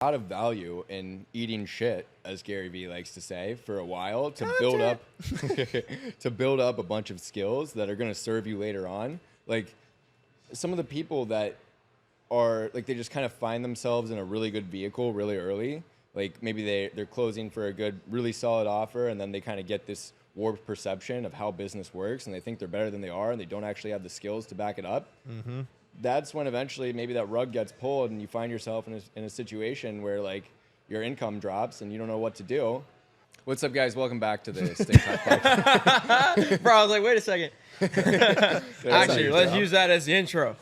lot of value in eating shit, as Gary Vee likes to say, for a while to build up to build up a bunch of skills that are going to serve you later on. Like some of the people that are like, they just kind of find themselves in a really good vehicle really early. Like maybe they're closing for a good, really solid offer, and then they kind of get this warped perception of how business works, and they think they're better than they are, and they don't actually have the skills to back it up. Mm-hmm. That's when eventually maybe that rug gets pulled, and you find yourself in a situation where like your income drops and you don't know what to do. What's up, guys? Welcome back to the sticktalk podcast. Bro, I was like, wait a second. Actually, let's use that as the intro.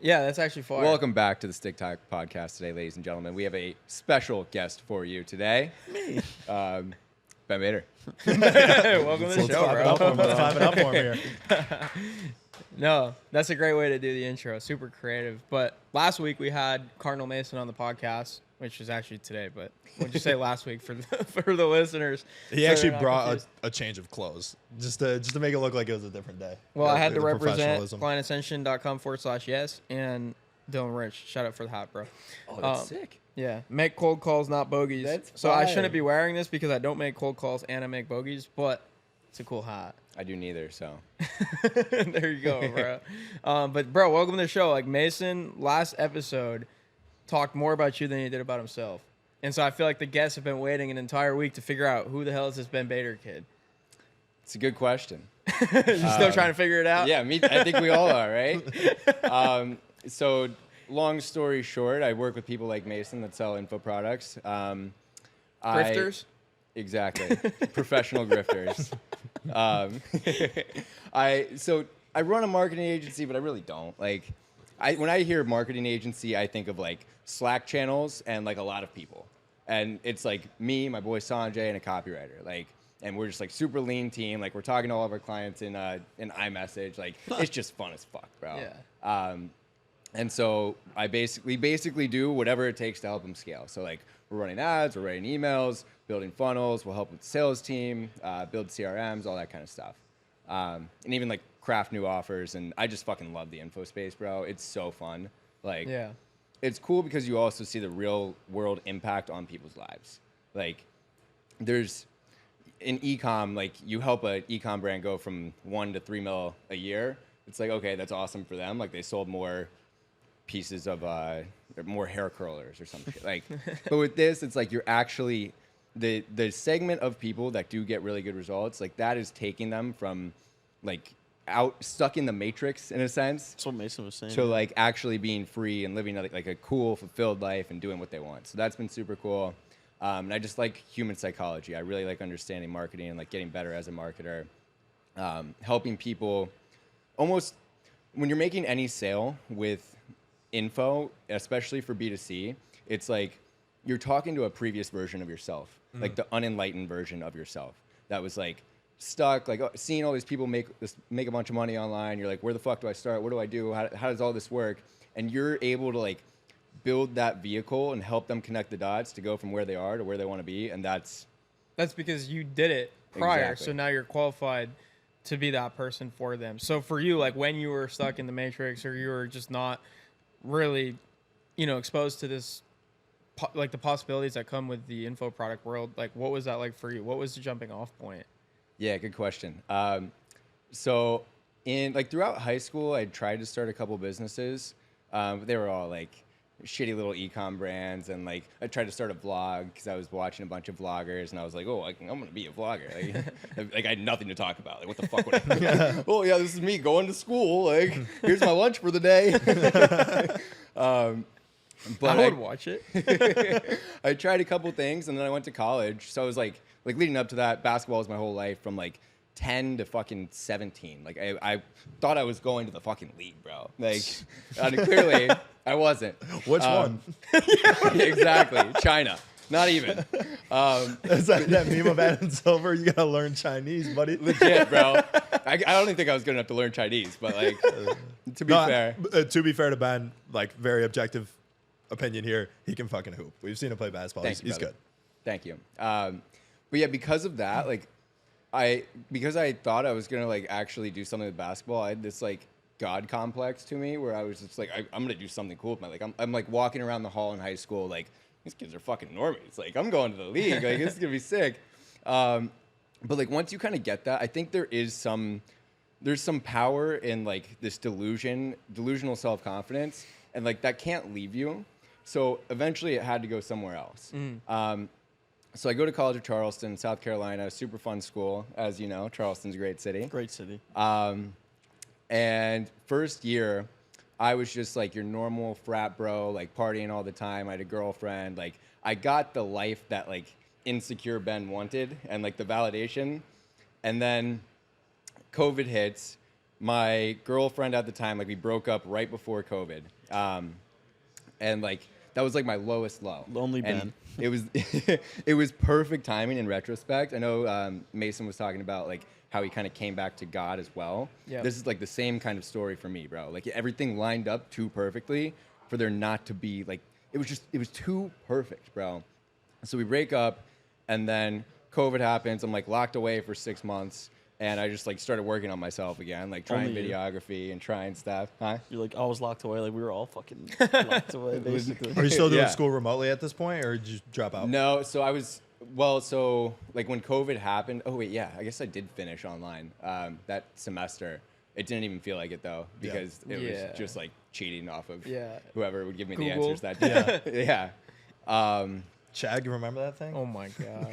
Yeah, that's actually fire. Welcome back to the sticktalk podcast today, ladies and gentlemen. We have a special guest for you today. Me. Ben Bader. Welcome to the show, bro. Let's clap it up for him here. No, that's a great way to do the intro. Super creative. But last week we had Cardinal Mason on the podcast, which was actually today. But what'd you say last week for the listeners? He actually brought a change of clothes just to make it look like it was a different day. Well, I had to represent clientascension.com/yes and Dylan Rich. Shout out for the hat, bro. Oh, that's sick. Yeah, make cold calls, not bogeys. That's so I fire. shouldn't be wearing this because I don't make cold calls and I make bogeys, but it's a cool hat. I do neither, so. There you go, bro. But, bro, welcome to the show. Like, Mason, last episode, talked more about you than he did about himself. And so I feel like the guests have been waiting an entire week to figure out who the hell is this Ben Bader kid. It's a good question. You still trying to figure it out? Yeah, I think we all are, right? So, long story short, I work with people like Mason that sell info products. Grifters? Exactly. Professional grifters. I run a marketing agency, but I really don't. Like, when I hear marketing agency, I think of like Slack channels and like a lot of people. And it's like me, my boy Sanjay, and a copywriter. Like, and we're just like super lean team. Like, we're talking to all of our clients in iMessage. Like, it's just fun as fuck, bro. Yeah. And so we basically do whatever it takes to help them scale. So like we're running ads, we're writing emails, building funnels, we'll help with the sales team, build CRMs, all that kind of stuff. And even like craft new offers. And I just fucking love the info space, bro. It's so fun. Like, yeah. It's cool because you also see the real world impact on people's lives. Like there's in e-com, like you help an e-com brand go from 1 to 3 mil a year. It's like, okay, that's awesome for them. Like they sold more pieces of more hair curlers or some shit. Like, but with this, it's like you're actually the segment of people that do get really good results. Like that is taking them from like stuck in the matrix in a sense. That's what Mason was saying. To like actually being free and living like a cool, fulfilled life and doing what they want. So that's been super cool. And I just like human psychology. I really like understanding marketing and like getting better as a marketer, helping people. Almost when you're making any sale with info, especially for B2C, it's like you're talking to a previous version of yourself, like the unenlightened version of yourself that was like stuck, like seeing all these people make a bunch of money online. You're like, where the fuck do I start? What do I do? How does all this work? And you're able to like build that vehicle and help them connect the dots to go from where they are to where they want to be. And that's because you did it prior, Exactly. So now you're qualified to be that person for them. So for you, like when you were stuck in the matrix or you were just not really, exposed to this, like the possibilities that come with the info product world, like what was that like for you? What was the jumping off point? Yeah, good question. So in like throughout high school, I tried to start a couple businesses. But they were all like shitty little e-com brands, and like I tried to start a vlog because I was watching a bunch of vloggers, and I was like, oh, I'm gonna be a vlogger. Like I had nothing to talk about. Like what the fuck would I do? Oh yeah, this is me going to school. Like here's my lunch for the day. But I would watch it. I tried a couple things, and then I went to college. So I was like leading up to that, basketball was my whole life from like 10 to fucking 17. Like I thought I was going to the fucking league, bro. Like clearly I wasn't. Which one? Exactly. China. Not even. Is that meme of Adam Silver? You gotta learn Chinese, buddy. Legit, bro. I don't even think I was good enough to learn Chinese, but like to be fair. To be fair to Ben, like very objective opinion here, he can fucking hoop. We've seen him play basketball. He's good. Thank you. But yeah, because of that, like because I thought I was gonna like actually do something with basketball, I had this like God complex to me where I was just like, I'm gonna do something cool with my I'm like walking around the hall in high school like these kids are fucking normies. Like, I'm going to the league. Like, this is gonna be sick. But like once you kind of get that, I think there's some power in like this delusional self-confidence, and like that can't leave you. So eventually it had to go somewhere else. So I go to College of Charleston, South Carolina, super fun school. As you know, Charleston's a great city. Great city. And first year, I was just like your normal frat bro, like partying all the time. I had a girlfriend. Like I got the life that like insecure Ben wanted and like the validation. And then COVID hits. My girlfriend at the time, like we broke up right before COVID. And like that was like my lowest low. Lonely Ben. And it was it was perfect timing in retrospect. I know Mason was talking about like how he kind of came back to God as well. Yeah. This is like the same kind of story for me, bro. Like everything lined up too perfectly for there not to be like it was too perfect, bro. So we break up, and then COVID happens. I'm like locked away for 6 months. And I just like started working on myself again, like trying videography and trying stuff. Huh? You're like, I was locked away. Like we were all fucking locked away, basically. Are you still doing Yeah. school remotely at this point, or did you drop out? No, so I was so like when COVID happened. Oh wait, yeah, I guess I did finish online that semester. It didn't even feel like it though, because it was just like cheating off of whoever would give me the Google. answers that day. Yeah. Chad, you remember that thing? Oh my god.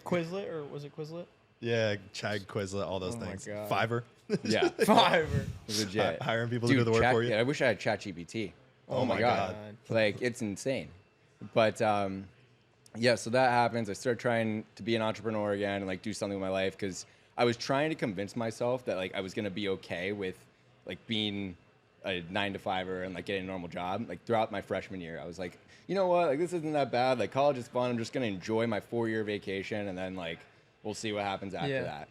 Quizlet, or was it Quizlet? Yeah, Chad, Quizlet, all those Oh my things. God. Fiverr. Yeah. Fiverr. Legit. Hiring people to do the work for you. Yeah, I wish I had ChatGPT. Oh my God. Like it's insane. But yeah, so that happens. I start trying to be an entrepreneur again and like do something with my life, because I was trying to convince myself that like I was gonna be okay with like being a 9-to-5er and like getting a normal job. Like throughout my freshman year, I was like, you know what? Like this isn't that bad. Like college is fun. I'm just gonna enjoy my 4-year vacation, and then like we'll see what happens after that.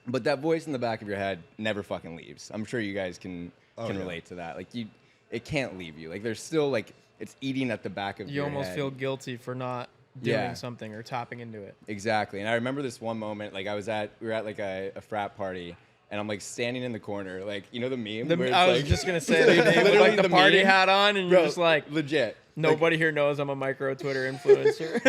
But that voice in the back of your head never fucking leaves. I'm sure you guys can relate to that. Like it can't leave you. Like there's still like it's eating at the back of your head. You almost feel guilty for not doing something or tapping into it. Exactly. And I remember this one moment, like we were at like a frat party, and I'm like standing in the corner, like you know the meme. Where it's I was like, just gonna say, dude, with, literally like the the party meme. hat on, and Bro, you're just like, legit. nobody here knows I'm a micro Twitter influencer.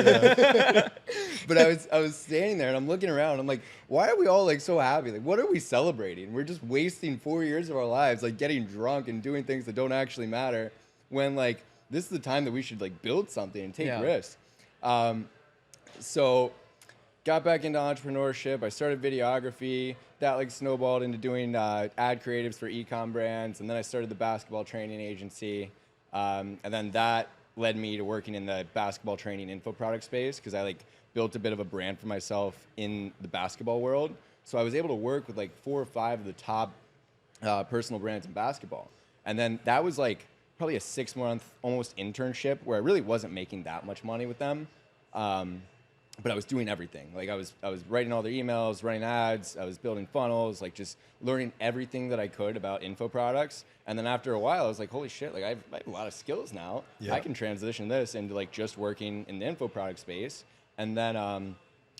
But I was standing there and I'm looking around. I'm like, why are we all like so happy? Like, what are we celebrating? We're just wasting 4 years of our lives, like getting drunk and doing things that don't actually matter. When like this is the time that we should like build something and take risks. So got back into entrepreneurship. I started videography. That like snowballed into doing ad creatives for e-com brands, and then I started the basketball training agency. And then that led me to working in the basketball training info product space, because I like built a bit of a brand for myself in the basketball world. So I was able to work with like 4 or 5 of the top personal brands in basketball. And then that was like probably a 6-month almost internship where I really wasn't making that much money with them. But I was doing everything. Like I was writing all their emails, running ads, I was building funnels, like just learning everything that I could about info products. And then after a while, I was like, holy shit, like I have a lot of skills now. Yeah. I can transition this into like just working in the info product space. And then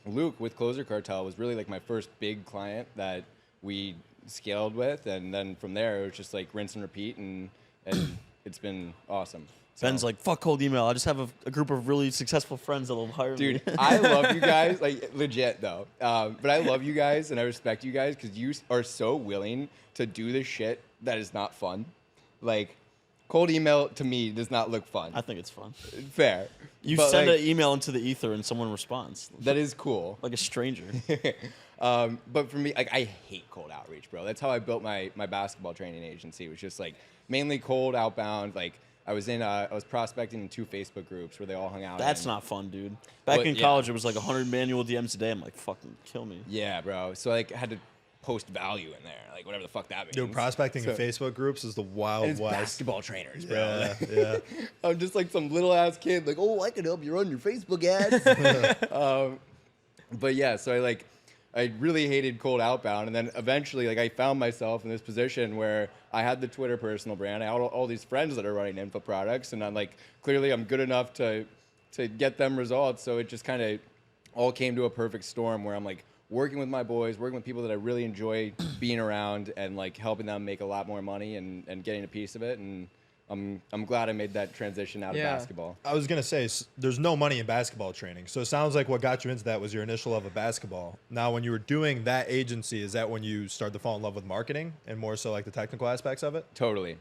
Luke with Closer Cartel was really like my first big client that we scaled with. And then from there, it was just like rinse and repeat, and it's been awesome. Ben's like, fuck cold email. I just have a group of really successful friends that'll hire me. Dude, I love you guys, like legit though. But I love you guys and I respect you guys because you are so willing to do the shit that is not fun. Like, cold email to me does not look fun. I think it's fun. Fair. You But, send like, an email into the ether and someone responds. that is cool. Like a stranger. But for me, like I hate cold outreach, bro. That's how I built my basketball training agency. It was just like mainly cold outbound. Like I was prospecting in 2 Facebook groups where they all hung out. That's in. not fun, dude. Back Well, in yeah. college, it was like 100 manual DMs a day. I'm like, fucking kill me. Yeah, bro. So like I had to post value in there, like whatever the fuck that means. Dude, prospecting in Facebook groups is the and Wild it's West. basketball trainers, bro. Yeah, yeah. I'm just like some little ass kid, like, oh, I could help you run your Facebook ads. But yeah, so I really hated cold outbound, and then eventually, like, I found myself in this position where I had the Twitter personal brand. I had all these friends that are running info products, and I'm like, clearly, I'm good enough to get them results. So it just kind of all came to a perfect storm where I'm like working with my boys, working with people that I really enjoy being around, and like helping them make a lot more money and getting a piece of it. And I'm glad I made that transition out of basketball. I was gonna say there's no money in basketball training, so it sounds like what got you into that was your initial love of basketball. Now, when you were doing that agency, is that when you started to fall in love with marketing and more so like the technical aspects of it? Totally.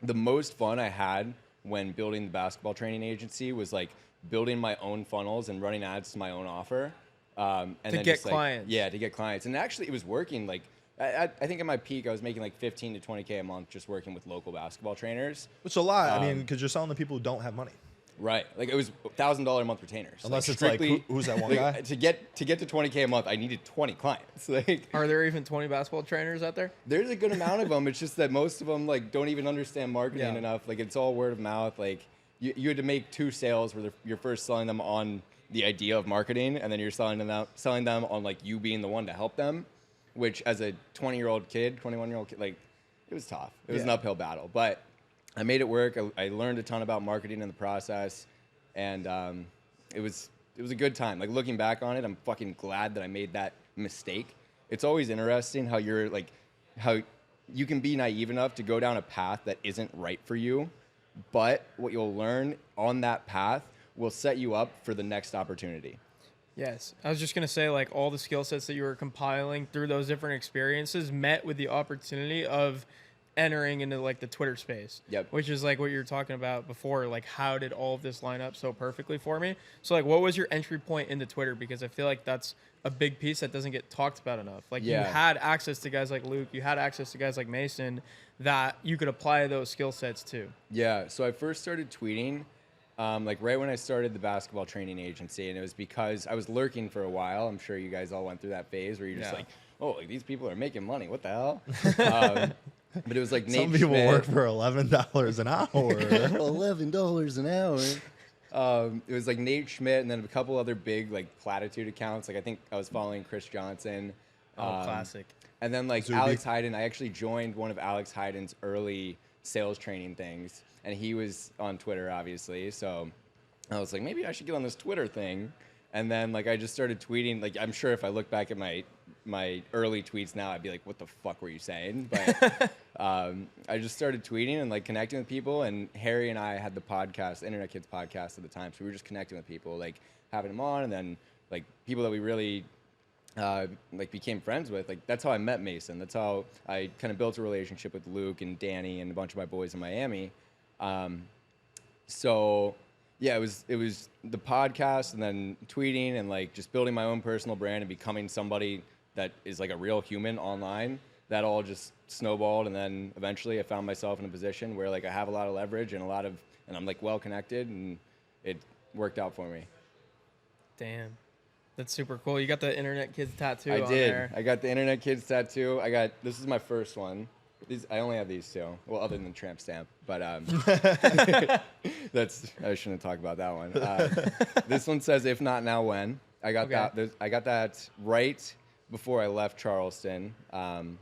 The most fun I had when building the basketball training agency was like building my own funnels and running ads to my own offer. And to then get just, like, clients. Yeah, to get clients. And actually, it was working. Like, I think at my peak, I was making like 15 to 20K a month just working with local basketball trainers. Which is a lot. I mean, because you're selling to people who don't have money. Right. Like, it was $1,000 a month retainers. Unless like, it's like, strictly, who's that one guy? To get to 20K a month, I needed 20 clients. Like, Are there even 20 basketball trainers out there? there's a good amount of them. It's just that most of them like don't even understand marketing Yeah. enough. Like, it's all word of mouth. Like, you had to make 2 sales where you're first selling them on the idea of marketing, and then you're selling them on like you being the one to help them. Which, as a 21-year-old kid, like, it was tough. It was an uphill battle, but I made it work. I learned a ton about marketing in the process, and it was a good time. Like, looking back on it, I'm fucking glad that I made that mistake. It's always interesting how you can be naive enough to go down a path that isn't right for you, but what you'll learn on that path will set you up for the next opportunity. Yes. I was just going to say, like, all the skill sets that you were compiling through those different experiences met with the opportunity of entering into, like, the Twitter space. Yep. Which is, like, what you were talking about before. Like, how did all of this line up so perfectly for me? So, like, what was your entry point into Twitter? Because I feel like that's a big piece that doesn't get talked about enough. Like, you had access to guys like Luke. You had access to guys like Mason that you could apply those skill sets to. Yeah. So I first started tweeting like right when I started the basketball training agency, and it was because I was lurking for a while. I'm sure you guys all went through that phase where you're just like, oh, like, these people are making money. What the hell? But it was like Nate Some people Schmidt. work for $11 an hour. $11 an hour. It was like Nate Schmidt and then a couple other big like platitude accounts. Like, I think I was following Chris Johnson. Classic. And then like Zuby. Alex Hayden, I actually joined one of Alex Hayden's early sales training things, and he was on Twitter, obviously. So I was like, maybe I should get on this Twitter thing. And then like I just started tweeting. Like, I'm sure if I look back at my early tweets now, I'd be like, what the fuck were you saying? But I just started tweeting and like connecting with people. And Harry and I had the podcast, Internet Kids podcast at the time, so we were just connecting with people, like having them on, and then like people that we really like became friends with. Like, that's how I met Mason. That's how I kind of built a relationship with Luke and Danny and a bunch of my boys in Miami. So yeah, it was the podcast and then tweeting and like just building my own personal brand and becoming somebody that is like a real human online. That all just snowballed, and then eventually I found myself in a position where like I have a lot of leverage and I'm like well connected, and it worked out for me. Damn. That's super cool. You got the Internet Kids tattoo I on did. there. I got the Internet Kids tattoo. This is my first one. I only have these 2. Well, other than tramp stamp, but I shouldn't talk about that one. This one says, "If not now, when?" I got that. I got that right before I left Charleston. Damn.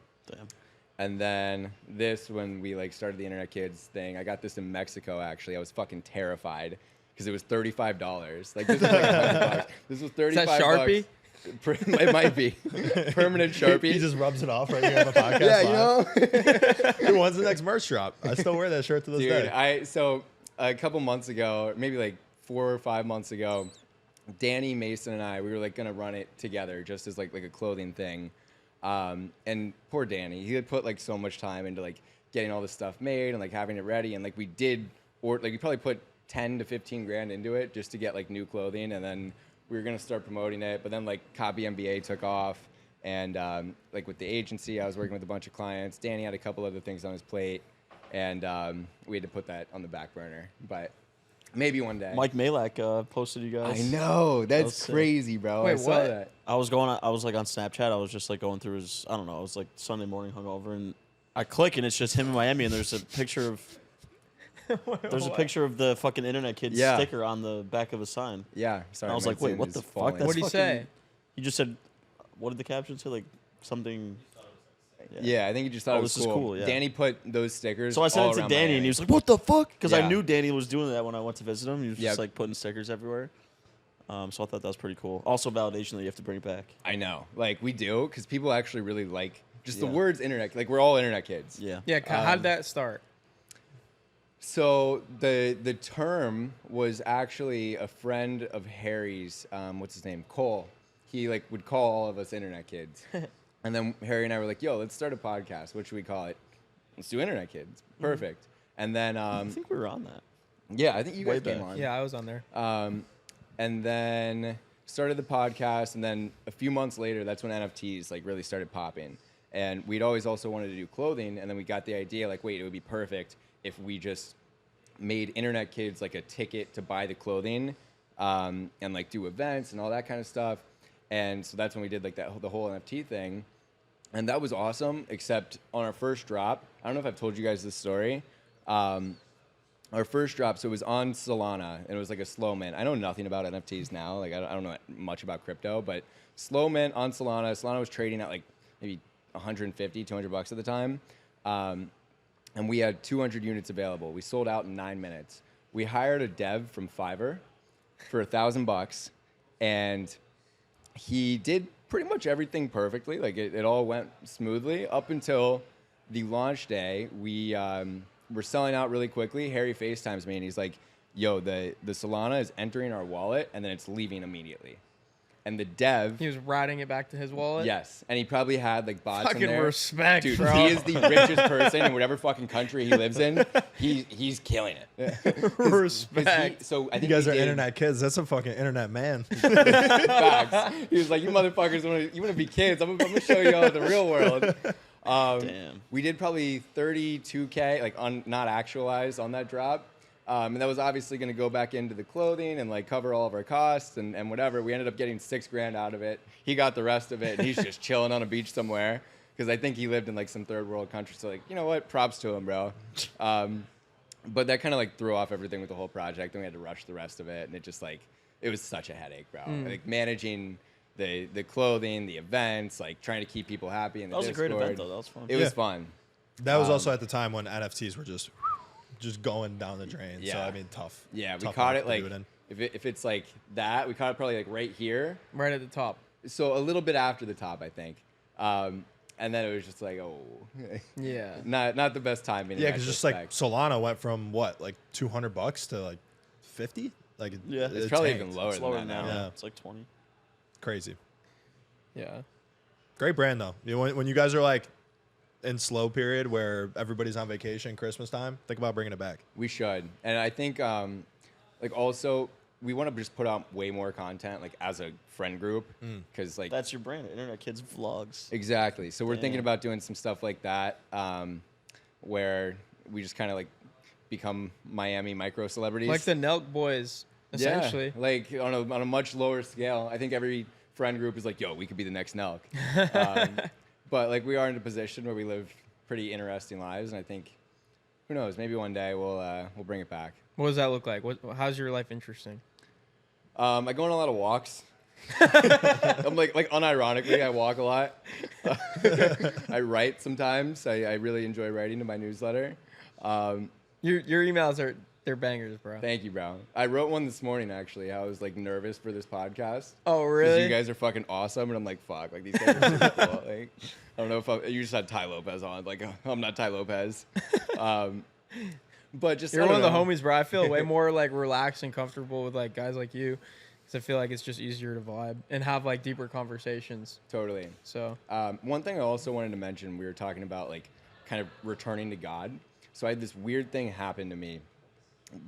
And then this, when we like started the Internet Kids thing, I got this in Mexico. Actually, I was fucking terrified because it was $35. Like, this was like $100. This was $35. Is that Sharpie? It might be permanent Sharpie. He just rubs it off right here on the podcast. Yeah, you know. Dude, when's the next merch drop? I still wear that shirt to this day. So a couple months ago, maybe like 4 or 5 months ago, Danny, Mason, and I, we were like gonna run it together just as like a clothing thing. And poor Danny, he had put like so much time into like getting all this stuff made and like having it ready, and like we probably put 10 to 15 grand into it just to get like new clothing, and then we were gonna start promoting it, but then like Copy MBA took off, and like with the agency, I was working with a bunch of clients. Danny had a couple other things on his plate, and we had to put that on the back burner. But maybe one day. Mike Malak posted you guys. I know, that's sick. crazy, bro. Wait, I saw what? that. I was like on Snapchat. I was just like going through his, I don't know, it was like Sunday morning hungover, and I click and it's just him in Miami, and there's a picture of a picture of the fucking Internet Kids sticker on the back of a sign. Yeah, sorry. And I was my like, wait, Zoom what is the fuck? falling. That's What'd he say? He just said, what did the caption say? Like something. Yeah, I think he just thought it was this is cool, yeah. Danny put those stickers. So I sent all it to around Danny, Miami. and he was like, "What the fuck?" Because I Yeah. knew Danny was doing that when I went to visit him. He was Yep. just like putting stickers everywhere. So I thought that was pretty cool. Also, validation that you have to bring it back. I know, like we do, because people actually really like just the Yeah. words internet. Like, we're all internet kids. Yeah. Yeah, how did that start? So the term was actually a friend of Harry's. What's his name? Cole. He like would call all of us internet kids, and then Harry and I were like, "Yo, let's start a podcast. What should we call it? Let's do internet kids. Perfect." And then I think we were on that. yeah, I think you Way guys came back. on. Yeah, I was on there. And then started the podcast, and then a few months later, that's when NFTs like really started popping. And we'd always also wanted to do clothing, and then we got the idea like, wait, it would be perfect if we just made internet kids like a ticket to buy the clothing, and like do events and all that kind of stuff. And so that's when we did like the whole NFT thing, and that was awesome. Except on our first drop, I don't know if I've told you guys this story. Our first drop, so it was on Solana, and it was like a slow mint. I know nothing about NFTs now. Like, I don't know much about crypto, but slow mint on Solana. Solana was trading at like maybe 150, 200 bucks at the time. And we had 200 units available. We sold out in 9 minutes. We hired a dev from Fiverr for $1,000, and he did pretty much everything perfectly. Like, it all went smoothly up until the launch day. We're selling out really quickly. Harry FaceTimes me and he's like, "Yo, the Solana is entering our wallet and then it's leaving immediately." And the dev, He was riding it back to his wallet. yes, and he probably had like bots Fucking in there. respect, Dude, bro. he is the richest person in whatever fucking country he lives in. He's killing it. Respect. So I You think guys he are did internet kids. That's a fucking internet man. facts. He was like, "You motherfuckers want to be kids? I'm gonna show you all the real world." Damn. We did probably 32K, like not actualized on that drop. And that was obviously going to go back into the clothing and like cover all of our costs and whatever. We ended up getting $6,000 out of it. He got the rest of it, and he's just chilling on a beach somewhere because I think he lived in like some third world country. So like, you know what? Props to him, bro. But that kind of like threw off everything with the whole project, and we had to rush the rest of it. And it just like, it was such a headache, bro. Like managing the clothing, the events, like trying to keep people happy in the That was Discord. a great event, though. That was fun. It was fun. That was also at the time when NFTs were just going down the drain. So Yeah. I mean, tough. Yeah, we tough caught market it to like do in. if it's like that, we caught it probably like right here. Right at the top. So a little bit after the top, I think. And then it was just like, oh, Yeah. not the best timing. in Yeah, because just like retrospect. Solana went from what, like $200 to like 50. Like Yeah. it's probably tanked. even lower It's lower than that now. now. Yeah. It's like 20. Crazy. Yeah. Great brand though. You know, when you guys are like in slow period where everybody's on vacation, Christmas time, think about bringing it back. We should, and I think like also we want to just put out way more content like as a friend group because like That's your brand, Internet Kids Vlogs. exactly. So we're thinking Damn. about doing some stuff like that where we just kind of like become Miami micro celebrities. Like the Nelk boys, essentially. Yeah, like on a much lower scale. I think every friend group is like, yo, we could be the next Nelk. But like we are in a position where we live pretty interesting lives, and I think, who knows, maybe one day we'll bring it back. What does that look like? How's your life interesting? I go on a lot of walks. I'm like unironically, I walk a lot. I write sometimes. I really enjoy writing in my newsletter. Your emails they're bangers, bro. Thank you, bro. I wrote one this morning, actually. I was, like, nervous for this podcast. Oh, 'Cause really? you guys are fucking awesome, and I'm like, fuck. Like, these guys are super cool. Like, I don't know if you just had Tai Lopez on. Like, I'm not Tai Lopez. But just, You're I one of don't the know. homies, bro. I feel way more, like, relaxed and comfortable with, like, guys like you. Because I feel like it's just easier to vibe and have, like, deeper conversations. Totally. So, One thing I also wanted to mention, we were talking about, like, kind of returning to God. So I had this weird thing happen to me.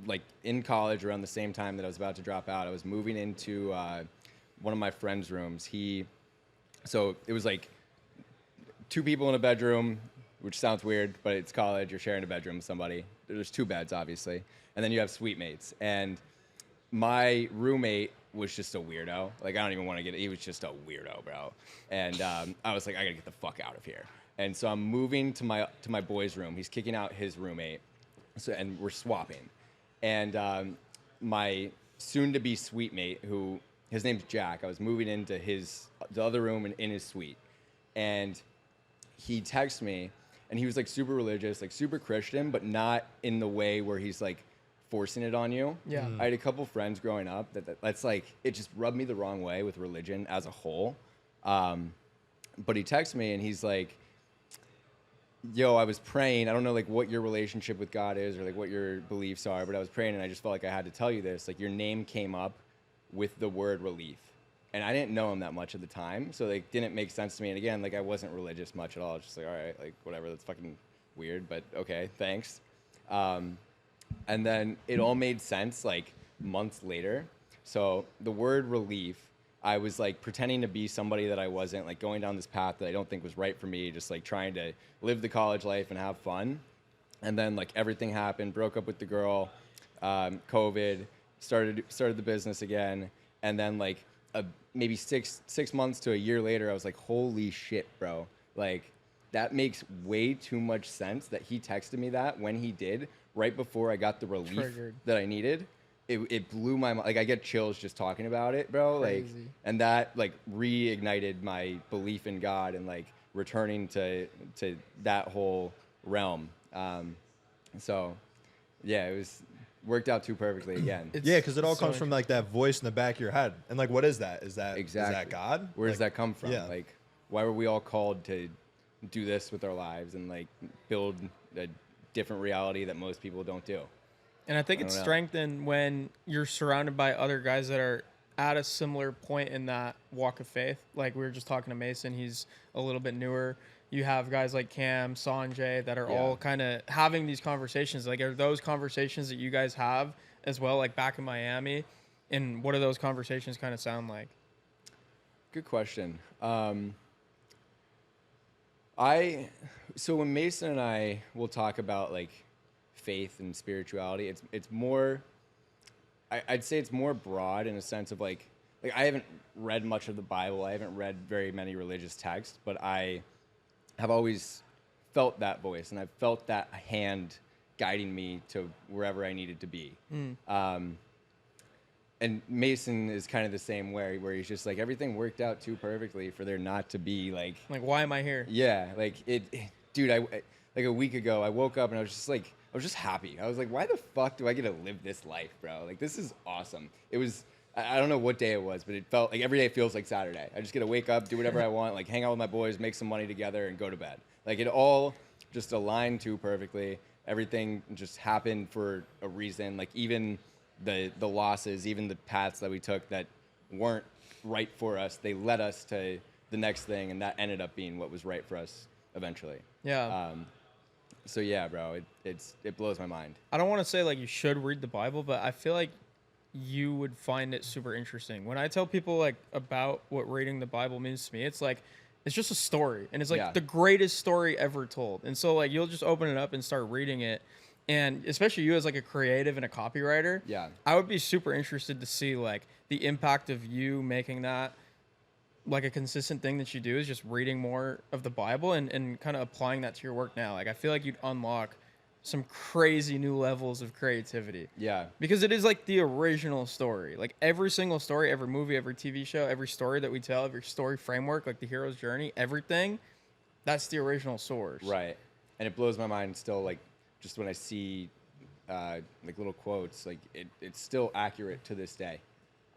Like in college, around the same time that I was about to drop out, I was moving into one of my friend's rooms. So it was like 2 people in a bedroom, which sounds weird, but it's college. You're sharing a bedroom with somebody. There's 2 beds, obviously, and then you have suite mates. And my roommate was just a weirdo. Like I don't even want to get. He was just a weirdo, bro. And I was like, I gotta get the fuck out of here. And so I'm moving to my boy's room. He's kicking out his roommate, and we're swapping. And my soon-to-be suite mate, who his name's Jack, I was moving into the other room and in his suite, and he texted me, and he was like super religious, like super Christian, but not in the way where he's like forcing it on you. Yeah. I had a couple friends growing up that's like it just rubbed me the wrong way with religion as a whole. But he texted me and he's like, yo, I was praying. I don't know like what your relationship with God is or like what your beliefs are, but I was praying and I just felt like I had to tell you this. Like your name came up with the word relief. And I didn't know him that much at the time, so like didn't make sense to me. And again, like I wasn't religious much at all. Just like, all right, like whatever, that's fucking weird, but okay, thanks. And then it all made sense like months later. So the word relief, I was like pretending to be somebody that I wasn't, like going down this path that I don't think was right for me, just like trying to live the college life and have fun. And then like everything happened, broke up with the girl, COVID, started the business again, and then like maybe six months to a year later, I was like, holy shit, bro. Like, that makes way too much sense that he texted me that when he did, right before I got the relief Triggered. that I needed. It blew my mind. Like, I get chills just talking about it, bro. Crazy. Like, and that, like, reignited my belief in God and, like, returning to that whole realm. So, yeah, it worked out too perfectly again. Yeah, because it all so comes from like that voice in the back of your head. And like, what is that? Is that Exactly. Is that God? Where does Like, that come from? yeah. Like, why were we all called to do this with our lives and like build a different reality that most people don't do? And I think it's strengthened when you're surrounded by other guys that are at a similar point in that walk of faith. Like we were just talking to Mason, he's a little bit newer. You have guys like Cam, Sanjay that are all kind of having these conversations. Like, are those conversations that you guys have as well, like back in Miami? And what do those conversations kind of sound like? Good question. So when Mason and I will talk about like faith and spirituality, it's more, I'd say it's more broad in a sense of like I haven't read much of the Bible. I haven't read very many religious texts, but I have always felt that voice and I've felt that hand guiding me to wherever I needed to be. And Mason is kind of the same way, where he's just like, everything worked out too perfectly for there not to be like why am I here? Yeah, like dude, I like a week ago I woke up and I was just happy. I was like, why the fuck do I get to live this life, bro? Like, this is awesome. It was, I don't know what day it was, but it felt like every day feels like Saturday. I just get to wake up, do whatever I want, like hang out with my boys, make some money together, and go to bed. Like, it all just aligned too perfectly. Everything just happened for a reason. Like, even the losses, even the paths that we took that weren't right for us, they led us to the next thing, and that ended up being what was right for us eventually. Yeah. So yeah, bro, it blows my mind. I don't want to say like you should read the Bible, but I feel like you would find it super interesting. When I tell people like about what reading the Bible means to me, it's like it's just a story, and it's like the greatest story ever told. And so like you'll just open it up and start reading it, and especially you as like a creative and a copywriter, I would be super interested to see like the impact of you making that like a consistent thing that you do is just reading more of the Bible and kind of applying that to your work now. Like I feel like you'd unlock some crazy new levels of creativity. Yeah. Because it is like the original story. Like every single story, every movie, every TV show, every story that we tell, every story framework, like the hero's journey, everything, that's the original source. Right. And it blows my mind still, like, just when I see like little quotes, like it's still accurate to this day.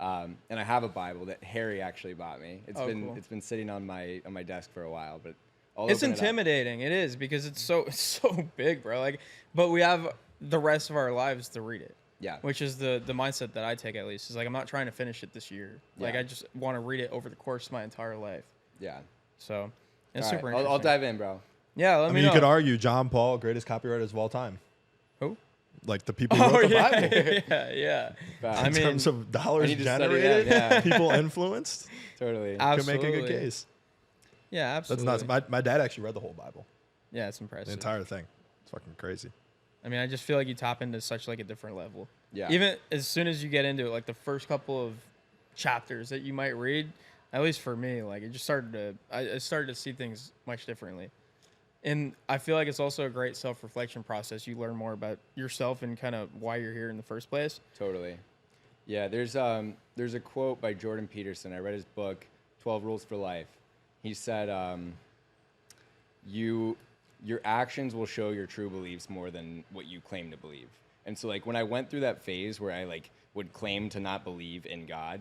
And I have a Bible that Harry actually bought me. It's been sitting on my desk for a while, but it's intimidating. It is, because it's so big, bro. Like, but we have the rest of our lives to read it. Yeah. Which is the mindset that I take, at least. Is like, I'm not trying to finish it this year. Like, I just want to read it over the course of my entire life. Yeah. So it's super interesting. I'll dive in, bro. Yeah, let me know. You could argue John Paul, greatest copywriters of all time. Who? Like the people who wrote the Bible. Yeah. In terms of dollars generated, people influenced. Totally. Absolutely. Could make a good case. Yeah, absolutely. That's nuts. My dad actually read the whole Bible. Yeah, it's impressive. The entire thing. It's fucking crazy. I mean, I just feel like you tap into such like a different level. Yeah. Even as soon as you get into it, like the first couple of chapters that you might read, at least for me, like it just I started to see things much differently. And I feel like it's also a great self-reflection process. You learn more about yourself and kind of why you're here in the first place. Totally. Yeah, there's a quote by Jordan Peterson. I read his book, 12 Rules for Life. He said, your actions will show your true beliefs more than what you claim to believe. And so like when I went through that phase where I like would claim to not believe in God,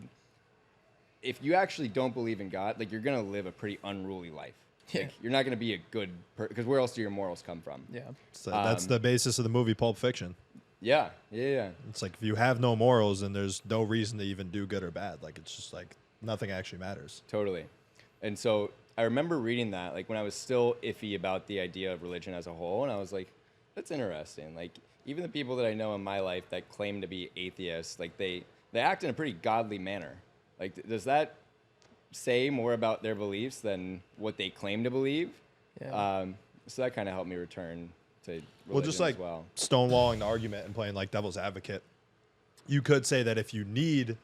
if you actually don't believe in God, like you're going to live a pretty unruly life. Yeah. You're not going to be a good because where else do your morals come from? Yeah. So that's the basis of the movie Pulp Fiction. Yeah. It's like if you have no morals, then there's no reason to even do good or bad. Like it's just like nothing actually matters. Totally. And so I remember reading that like when I was still iffy about the idea of religion as a whole, and I was like, that's interesting. Like even the people that I know in my life that claim to be atheists, like they act in a pretty godly manner. Like does that say more about their beliefs than what they claim to believe? Yeah. So that kind of helped me return to religion Well, just like as well. stonewalling the argument and playing like devil's advocate, you could say that if you need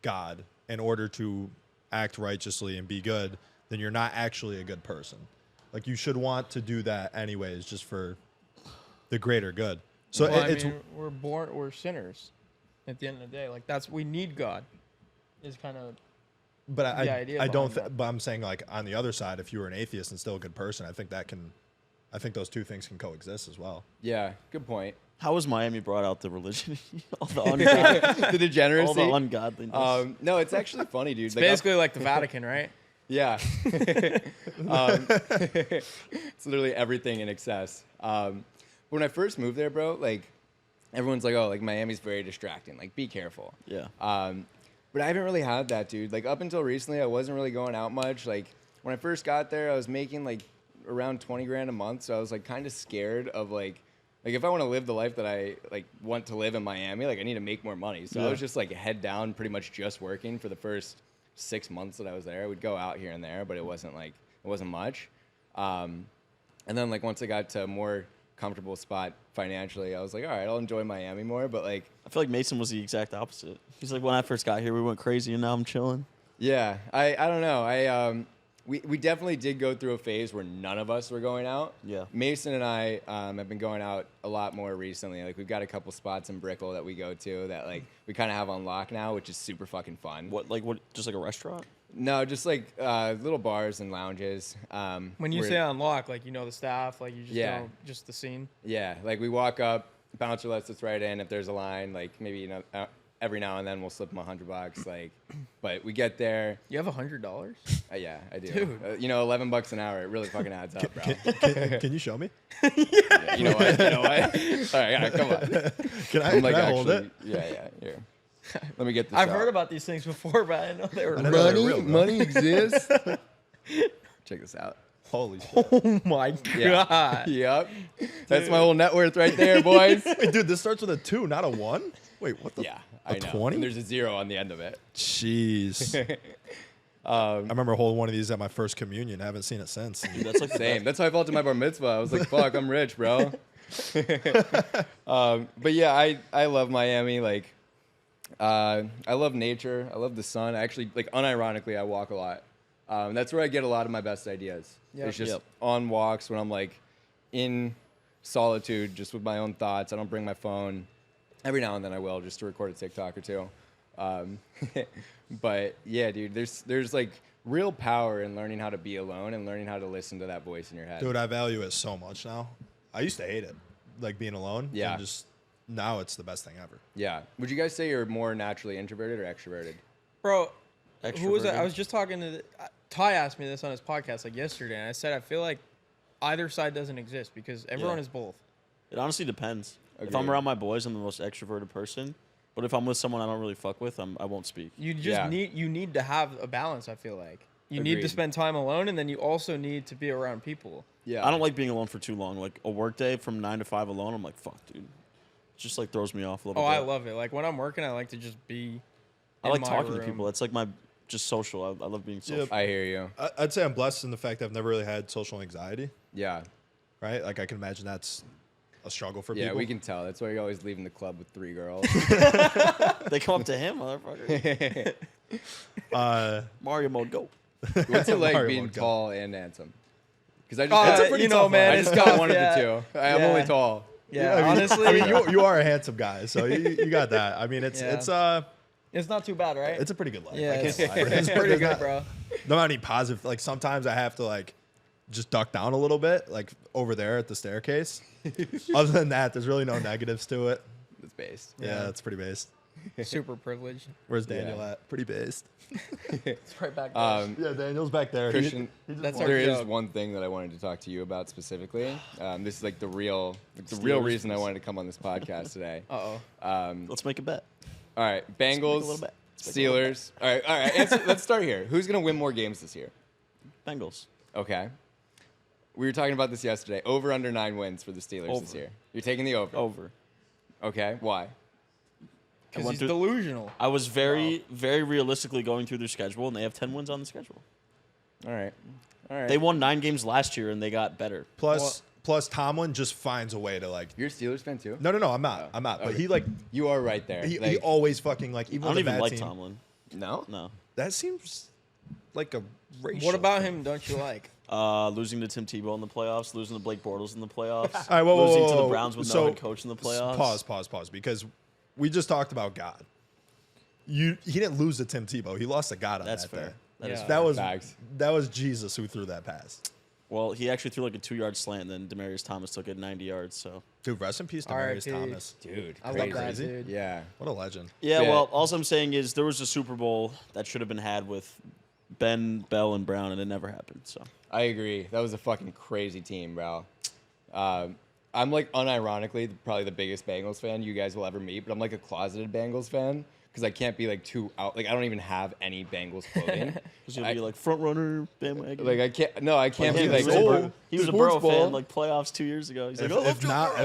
God in order to act righteously and be good, then you're not actually a good person. Like you should want to do that anyways, just for the greater good. So Well, it's we're sinners at the end of the day. Like we need God is kind of but the idea I don't. behind that. But I'm saying like on the other side, if you were an atheist and still a good person, I think those two things can coexist as well. Yeah, good point. How was Miami brought out the religion? all the ungodly, The degeneracy. all the ungodliness. No, it's actually funny, dude. it's basically like the Vatican, right? Yeah. It's literally everything in excess. When I first moved there, bro, like everyone's like, oh, like Miami's very distracting. Like, be careful. Yeah. But I haven't really had that, dude. Like up until recently, I wasn't really going out much. Like when I first got there, I was making like around 20 grand a month. So I was like kind of scared of like if I want to live the life that I like want to live in Miami, like I need to make more money. So I was just like head down, pretty much just working for the first 6 months that I was there. I would go out here and there, but it wasn't much. And then like once I got to a more comfortable spot financially, I was like, all right, I'll enjoy Miami more. But like, I feel like Mason was the exact opposite. He's like, when I first got here, we went crazy, and now I'm chilling. yeah, I don't know. We definitely did go through a phase where none of us were going out. Yeah. Mason and I have been going out a lot more recently. Like we've got a couple spots in Brickell that we go to that like we kind of have on lock now, which is super fucking fun. What, just like a restaurant? No, just like little bars and lounges. When you where- say unlock, like you know the staff, like you just Yeah. know just the scene. Yeah, like we walk up, bouncer lets us right in. If there's a line, like maybe every now and then we'll slip them $100. Like, but we get there. You have $100? Yeah, I do. Dude. $11 an hour. It really fucking adds up, bro. Can you show me? Yeah, you know what? All right, come on. Can I, I'm like can I hold it? Yeah. Here, let me get this. I've out. heard about these things before, but I didn't know they were I didn't know they were real, bro. Money exists. Check this out. Holy shit. Oh my god. Yep. That's my whole net worth right there, boys. Wait, dude, this starts with a 2, not a 1? Wait, what the? Yeah, A I know. 20? And there's a 0 on the end of it. Jeez. I remember holding one of these at my first communion. I haven't seen it since. Dude, that's like Same. That's how I felt in my bar mitzvah. I was like, fuck, I'm rich, bro. But yeah, I love Miami. Like, I love nature. I love the sun. Actually, like, unironically, I walk a lot. That's where I get a lot of my best ideas. Yep. It's just Yep. on walks when I'm like in solitude, just with my own thoughts. I don't bring my phone. Every now and then I will, just to record a TikTok or two. But yeah, dude, there's like real power in learning how to be alone and learning how to listen to that voice in your head. Dude, I value it so much now. I used to hate it, like being alone. Yeah. And just now it's the best thing ever. Yeah. Would you guys say you're more naturally introverted or extroverted? Bro, who was that? Extroverted. I was just talking to Ty asked me this on his podcast like yesterday, and I said I feel like either side doesn't exist because everyone Yeah. is both. It honestly depends. If Agreed. I'm around my boys, I'm the most extroverted person. But if I'm with someone I don't really fuck with, I won't speak. You just Yeah. need to have a balance, I feel like. You need to Agreed. spend time alone, and then you also need to be around people. Yeah. I don't like being alone for too long. Like a work day from 9 to 5 alone, I'm like, fuck, dude. It just like throws me off a little Oh, bit. I love it. Like when I'm working, I like to just be. I in like my talking to room. people. That's like my just social. I love being social. I hear you. I'd say I'm blessed in the fact that I've never really had social anxiety, Yeah. right? Like I can imagine that's a struggle for Yeah, people. we can tell. That's why you're always leaving the club with 3 girls. They come up to him, motherfucker. Mario mode, go. What's it like Mario being won't go. tall and handsome? Because I just That's got, a pretty tough I one. just It's got tough, one yeah. of the two. I'm Yeah. only tall. Yeah, I mean, honestly, I mean, you are a handsome guy, so you got that. I mean, it's it's not too bad, right? it's a pretty good life. yeah, I it's, can't lie. it's pretty There's good, not- bro. Not any positive. Like sometimes I have to like just duck down a little bit, like over there at the staircase. Other than that, there's really no negatives to it. It's based. Yeah, Yeah. it's pretty based. Super privileged. Where's Daniel at? Pretty based. It's right back there. Yeah, Daniel's back there. Christian, That's our there is joke. one thing that I wanted to talk to you about specifically. This is like the real Steelers. reason I wanted to come on this podcast today. Uh-oh. Let's make a bet. All right, Make a little Bengals, bet. Let's make a little Steelers. All right. Let's start here. Who's gonna win more games this year? bet. Bengals. Okay. We were talking about this yesterday. Over under 9 wins for the Steelers this Over. year. You're taking the over. Over. Okay. Why? I Because went he's through- delusional. I was very realistically going through their schedule, and they have 10 wins on the schedule. All right. All right. They won 9 games last year, and they got better. Plus Tomlin just finds a way to like. You're a Steelers fan too? No, I'm not. I'm not. But Okay. he like You are right there. he Like, always fucking like I even don't with a even bad like team. Tomlin. no? No. That seems like a racial. What about thing. him don't you like? Losing to Tim Tebow in the playoffs, losing to Blake Bortles in the playoffs, All right, whoa, losing whoa, to the whoa. Browns with So, no head coach in the playoffs. Pause, because we just talked about God. He didn't lose to Tim Tebow. He lost to God on That's that fair. day. That is Yeah. fair. That was Jesus who threw that pass. Well, he actually threw like a 2-yard slant, and then Demaryius Thomas took it 90 yards. So Dude, rest in peace to R.I.P. Demaryius Thomas. Dude, I love crazy. that Crazy? dude. Yeah. What a legend. yeah, Yeah. well, all I'm saying is there was a Super Bowl that should have been had with Ben, Bell, and Brown, and it never happened. So I agree. That was a fucking crazy team, bro. I'm like unironically probably the biggest Bengals fan you guys will ever meet, but I'm like a closeted Bengals fan because I can't be like too out. Like I don't even have any Bengals clothing. he's gonna be like front runner bandwagon. Like I can't. No, I can't be he like. was, Oh, he was a sports Burrow ball. fan, like playoffs 2 years ago. He's like, oh, If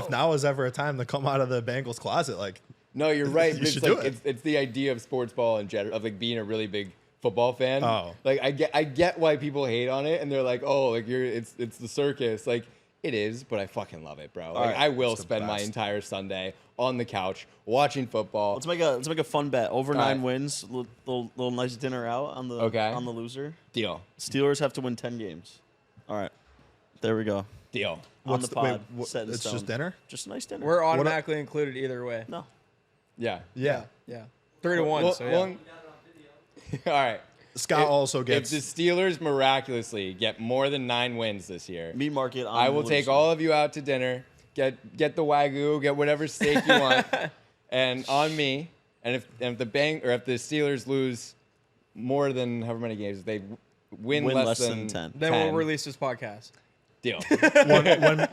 now was ever a time to come out of the Bengals closet, like No, you're right. You but it's should like do it. it's the idea of sports ball in general, of like being a really big football fan. Oh. Like I get why people hate on it, and they're like, oh, like it's the circus. Like it is, but I fucking love it, bro. Like right. I will It's the spend my best. entire entire Sunday on the couch watching football. let's make a fun bet. Over All 9 right. wins, little nice dinner out on the on the loser. Deal. Steelers have to win 10 games. All right, there we go. Deal. On the pod, wait, set in it's stone. just dinner? Just a nice dinner. We're automatically included either way. no. Yeah. Yeah. Yeah. 3-1. Well, So yeah. all right. Scott also If gets the Steelers miraculously get more than 9 wins this year, Meat market. On I the will take loser. all of you out to dinner. Get the Wagyu, get whatever steak you want, and on me. And if the if the Steelers lose more than however many games, if they win less than 10. Then we'll release this podcast. Deal.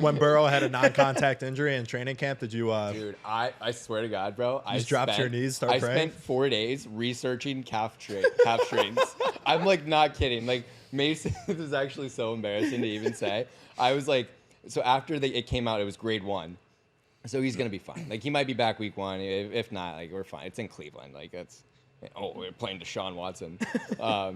when Burrow had a non-contact injury in training camp, did you Dude, I swear to God, bro. I just drop to your knees, start I praying? spent 4 days researching calf strains. I'm like not kidding. Like Mason, this is actually so embarrassing to even say. I was like, so after it came out, it was grade 1. So he's gonna be fine. Like he might be back week 1. If not, like we're fine. It's in Cleveland. Like that's. Oh, we're playing Deshaun Watson.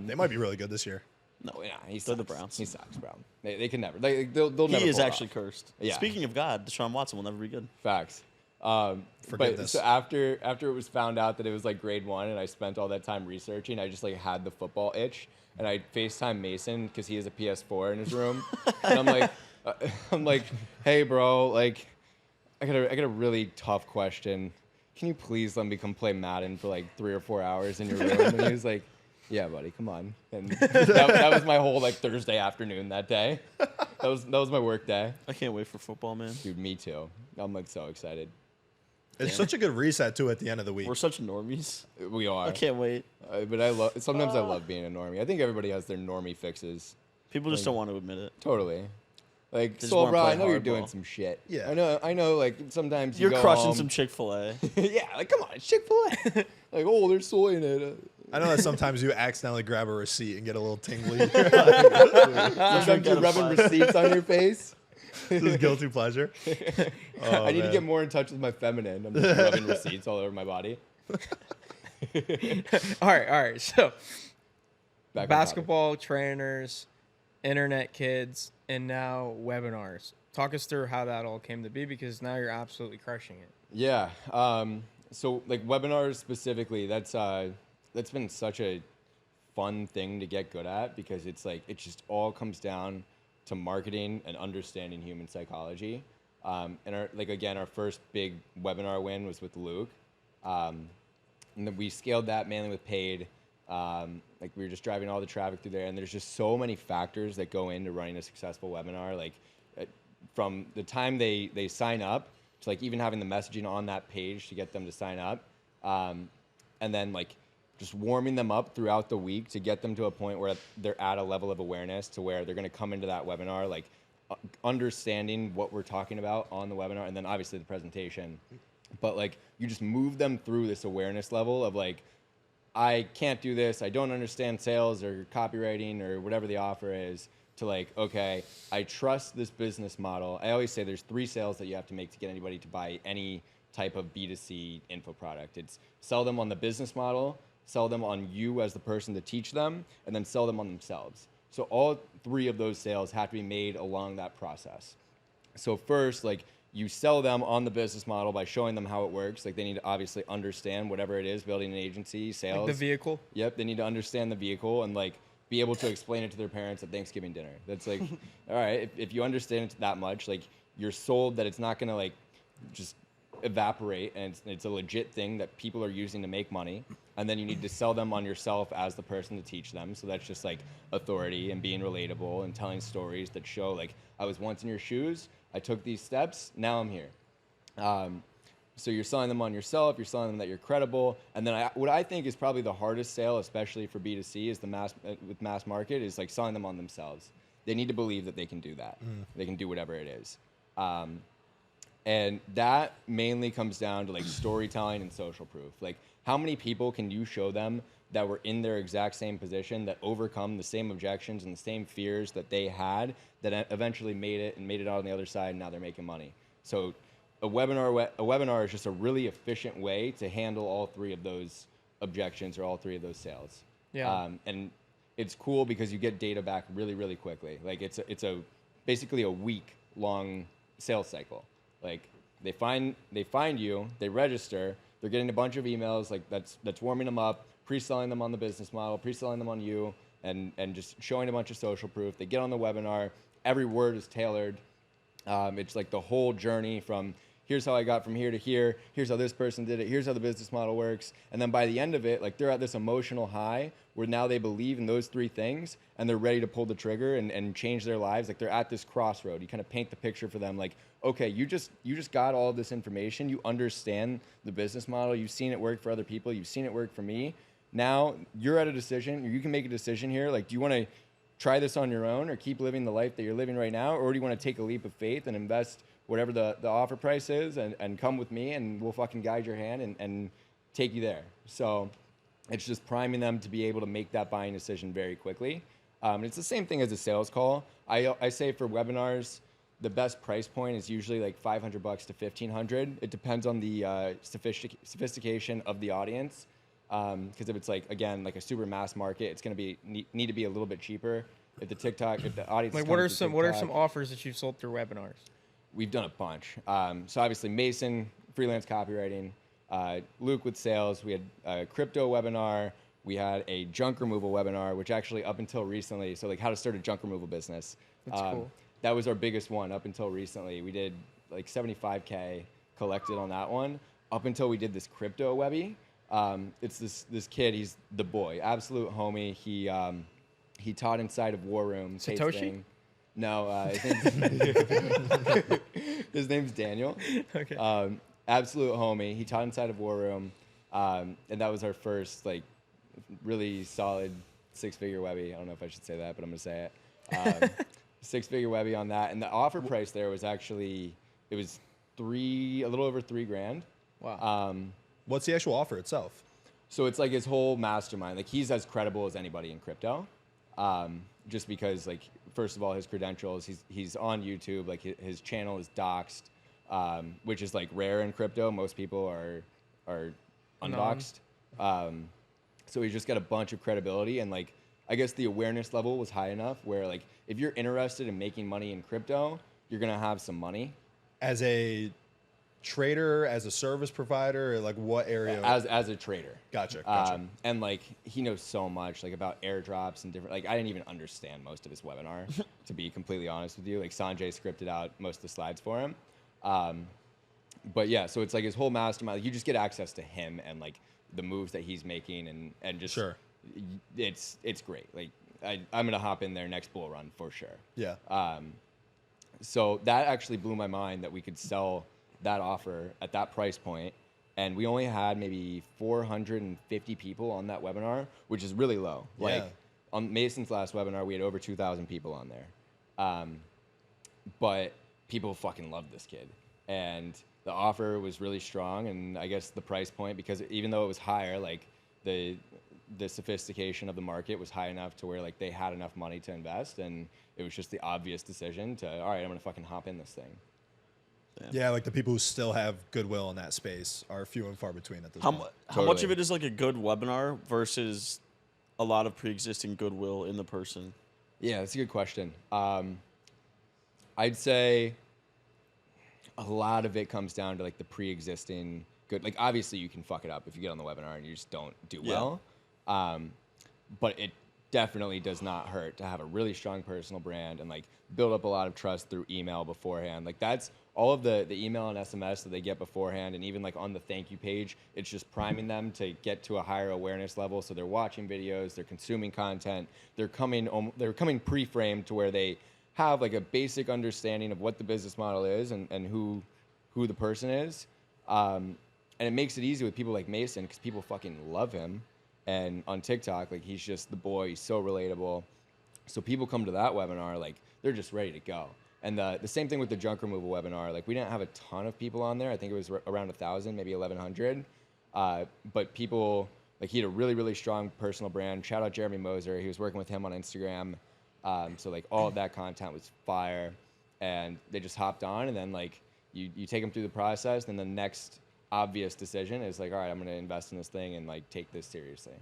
they might be really good this year. No, yeah, he They're sucks. the Browns. He sucks, bro. They can never. They'll never. He is pull it actually off. cursed. Yeah. Speaking of God, Deshaun Watson will never be good. Facts. But Forgiveness. so after it was found out that it was like grade 1, and I spent all that time researching, I just like had the football itch, and I FaceTime Mason because he has a PS4 in his room, and I'm like, hey, bro, like, I got a really tough question. Can you please let me come play Madden for like 3 or 4 hours in your room? And he was like, yeah, buddy, come on. And that was my whole like Thursday afternoon that day. That was my work day. I can't wait for football, man. Dude, me too. I'm like so excited. It's such a good reset too at the end of the week. We're such normies. We are. I can't wait. But I love. Sometimes I love being a normie. I think everybody has their normie fixes. People just don't want to admit it. Totally. Like, just so wanna bro, play I know you're doing hardball. some shit. Yeah. I know. Like sometimes you You're go crushing home- some Chick-fil-A. yeah. Like, come on, it's Chick-fil-A. Like, oh, there's soy in it. I know that sometimes you accidentally grab a receipt and get a little tingly. Sometimes you're rubbing receipts on your face. This is guilty pleasure. Oh, I need to man. get more in touch with my feminine. I'm just rubbing receipts all over my body. All right. So Back on basketball trainers, internet kids, and now webinars. Talk us through how that all came to be, because now you're absolutely crushing it. Yeah. So like webinars specifically, that's been such a fun thing to get good at, because it's like it just all comes down to marketing and understanding human psychology. And our first big webinar win was with Luke. And then we scaled that mainly with paid. Like we were just driving all the traffic through there, and there's just so many factors that go into running a successful webinar. Like from the time they sign up to like even having the messaging on that page to get them to sign up, and then like just warming them up throughout the week to get them to a point where they're at a level of awareness to where they're going to come into that webinar like understanding what we're talking about on the webinar, and then obviously the presentation. But like you just move them through this awareness level of like, I can't do this, I don't understand sales or copywriting or whatever the offer is, to like, okay, I trust this business model. I always say there's 3 sales that you have to make to get anybody to buy any type of B2C info product. It's sell them on the business model, sell them on you as the person to teach them, and then sell them on themselves. So all 3 of those sales have to be made along that process. So first, like, you sell them on the business model by showing them how it works. Like, they need to obviously understand whatever it is, building an agency, sales. Like the vehicle? Yep, they need to understand the vehicle and like be able to explain it to their parents at Thanksgiving dinner. That's like, all right, if you understand it that much, like you're sold that it's not gonna like just evaporate, and it's a legit thing that people are using to make money. And then you need to sell them on yourself as the person to teach them. So that's just like authority and being relatable and telling stories that show like, I was once in your shoes, I took these steps, now I'm here. So you're selling them on yourself, you're selling them that you're credible. And then what I think is probably the hardest sale, especially for B2C, is with mass market, is like selling them on themselves. They need to believe that they can do that. They can do whatever it is. And that mainly comes down to like storytelling and social proof. Like, how many people can you show them that were in their exact same position, that overcome the same objections and the same fears that they had, that eventually made it out on the other side, and now they're making money? So a webinar is just a really efficient way to handle all 3 of those objections or all 3 of those sales. Yeah. And it's cool because you get data back really, really quickly. Like it's basically a week long sales cycle. Like they find you, they register, they're getting a bunch of emails like that's warming them up, pre-selling them on the business model, pre-selling them on you, and just showing a bunch of social proof. They get on the webinar, every word is tailored. It's like the whole journey from here's how I got from here to here, here's how this person did it, here's how the business model works. And then by the end of it, like they're at this emotional high where now they believe in those 3 things and they're ready to pull the trigger and change their lives. Like they're at this crossroad. You kind of paint the picture for them like, okay, you just got all of this information, you understand the business model, you've seen it work for other people, you've seen it work for me. Now you're at a decision, you can make a decision here. Like, do you want to try this on your own or keep living the life that you're living right now? Or do you want to take a leap of faith and invest whatever the offer price is and come with me and we'll fucking guide your hand and take you there? So it's just priming them to be able to make that buying decision very quickly. It's the same thing as a sales call. I say for webinars, the best price point is usually like $500 to $1,500. It depends on the sophistication of the audience. Because if it's like, again, like a super mass market, it's going to need to be a little bit cheaper. If the audience Like, what are some offers that you've sold through webinars? We've done a bunch. So obviously Mason, freelance copywriting, Luke with sales. We had a crypto webinar. We had a junk removal webinar, which actually up until recently, so like how to start a junk removal business. That's cool. That was our biggest one up until recently. We did like 75K collected on that one up until we did this crypto webby. It's this kid, he's the boy, absolute homie. He taught inside of War Room. Satoshi? No, his name's Daniel. Okay. Absolute homie. He taught inside of War Room, and that was our first like really solid 6-figure webby. I don't know if I should say that, but I'm gonna say it. 6-figure webby on that, and the offer price there was actually a little over $3,000. Wow. What's the actual offer itself? So it's like his whole mastermind. Like he's as credible as anybody in crypto, just because like first of all his credentials. He's on YouTube. Like his channel is doxed, which is like rare in crypto. Most people are unboxed. So he's just got a bunch of credibility, and like I guess the awareness level was high enough where like if you're interested in making money in crypto, you're gonna have some money. As a trader, as a service provider, or like what area? As a trader. Gotcha. And like he knows so much like about airdrops and different, like I didn't even understand most of his webinar to be completely honest with you. Like Sanjay scripted out most of the slides for him. But yeah, so it's like his whole mastermind, like you just get access to him and like the moves that he's making and just sure. It's great. Like I'm gonna hop in there next bull run for sure. Yeah. So that actually blew my mind that we could sell that offer at that price point and we only had maybe 450 people on that webinar, which is really low. Yeah. Like on Mason's last webinar, we had over 2,000 people on there. But people fucking loved this kid. And the offer was really strong, and I guess the price point, because even though it was higher, like the sophistication of the market was high enough to where like they had enough money to invest, and it was just the obvious decision to, all right, I'm gonna fucking hop in this thing. Yeah, like the people who still have goodwill in that space are few and far between at this point. How much of it is like a good webinar versus a lot of pre-existing goodwill in the person? Yeah, that's a good question. I'd say a lot of it comes down to like the pre-existing good. Like obviously you can fuck it up if you get on the webinar and you just don't do well. But it definitely does not hurt to have a really strong personal brand and like build up a lot of trust through email beforehand. Like that's all of the email and SMS that they get beforehand, and even like on the thank you page, it's just priming them to get to a higher awareness level. So they're watching videos, they're consuming content, they're coming pre-framed to where they have like a basic understanding of what the business model is and who the person is. And it makes it easy with people like Mason, because people fucking love him. And on TikTok, like he's just the boy, he's so relatable. So people come to that webinar, like they're just ready to go. And the same thing with the junk removal webinar. Like we didn't have a ton of people on there. I think it was around 1,000, maybe 1,100. But people, like he had a really, really strong personal brand. Shout out Jeremy Moser. He was working with him on Instagram. So like all of that content was fire, and they just hopped on, and then like you take them through the process, and then the next obvious decision is like, all right, I'm going to invest in this thing and like take this seriously.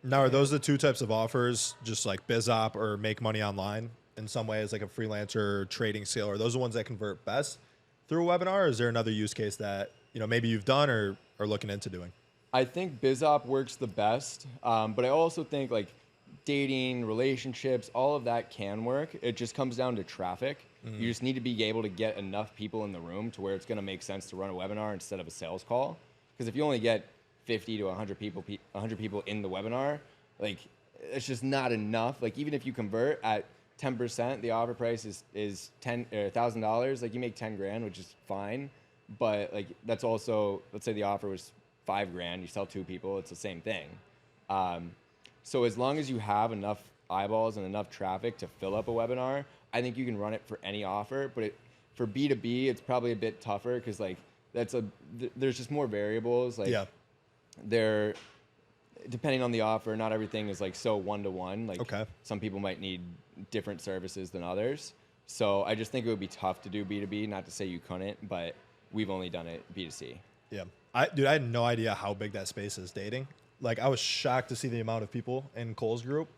Now, are those the two types of offers, just like biz op or make money online in some ways, like a freelancer trading sale? Are those the ones that convert best through a webinar, or is there another use case that, you know, maybe you've done or are looking into doing? I think biz op works the best, but I also think like dating, relationships, all of that can work. It just comes down to traffic. You just need to be able to get enough people in the room to where it's going to make sense to run a webinar instead of a sales call. Because if you only get 50 to 100 people in the webinar, like it's just not enough. Like even if you convert at 10%, the offer price is $1,000. Like you make 10 grand, which is fine. But like that's also, let's say the offer was $5 grand, you sell 2 people, it's the same thing. So as long as you have enough eyeballs and enough traffic to fill up a webinar, I think you can run it for any offer. But for B2B, it's probably a bit tougher because like there's just more variables. Like they're depending on the offer. Not everything is like so one-to-one. Like some people might need different services than others. So I just think it would be tough to do B2B. Not to say you couldn't, but we've only done it B2C. Yeah, I had no idea how big that space is, dating. Like I was shocked to see the amount of people in Cole's group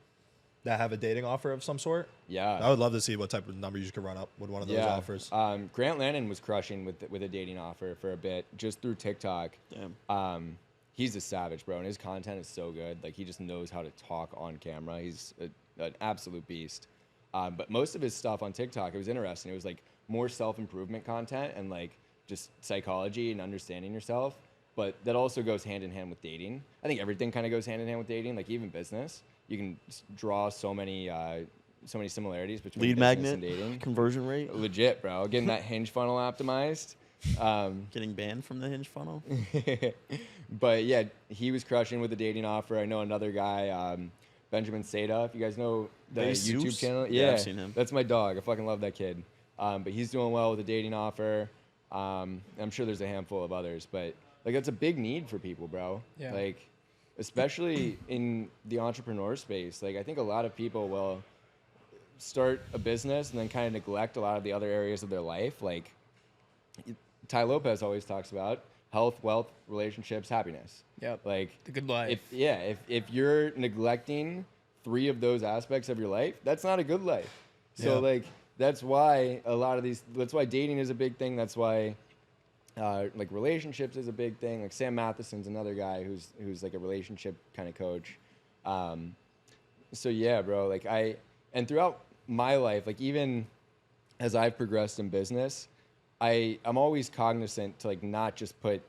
that have a dating offer of some sort. Yeah, I would love to see what type of numbers you could run up with one of those offers. Grant Lannon was crushing with a dating offer for a bit just through TikTok. Damn. He's a savage, bro, and his content is so good. Like he just knows how to talk on camera. He's an absolute beast. But most of his stuff on TikTok, it was interesting. It was like more self-improvement content and like just psychology and understanding yourself. But that also goes hand in hand with dating. I think everything kind of goes hand in hand with dating, like even business. You can draw so many similarities between lead business magnet and dating. Conversion rate. Legit, bro. Getting that Hinge funnel optimized. Getting banned from the Hinge funnel. But yeah, he was crushing with the dating offer. I know another guy, Benjamin Seda. If you guys know the YouTube channel, yeah, I've seen him. That's my dog. I fucking love that kid. But he's doing well with the dating offer. I'm sure there's a handful of others, but like that's a big need for people, bro. Yeah. Like, especially in the entrepreneur space. Like I think a lot of people will start a business and then kind of neglect a lot of the other areas of their life. Like Tai Lopez always talks about health, wealth, relationships, happiness. Yep. Like the good life. If you're neglecting 3 of those aspects of your life, that's not a good life. So like that's why that's why dating is a big thing. That's why like relationships is a big thing. Like Sam Matheson's another guy who's like a relationship kind of coach. So yeah, bro, like and throughout my life, like even as I've progressed in business, I'm always cognizant to like not just put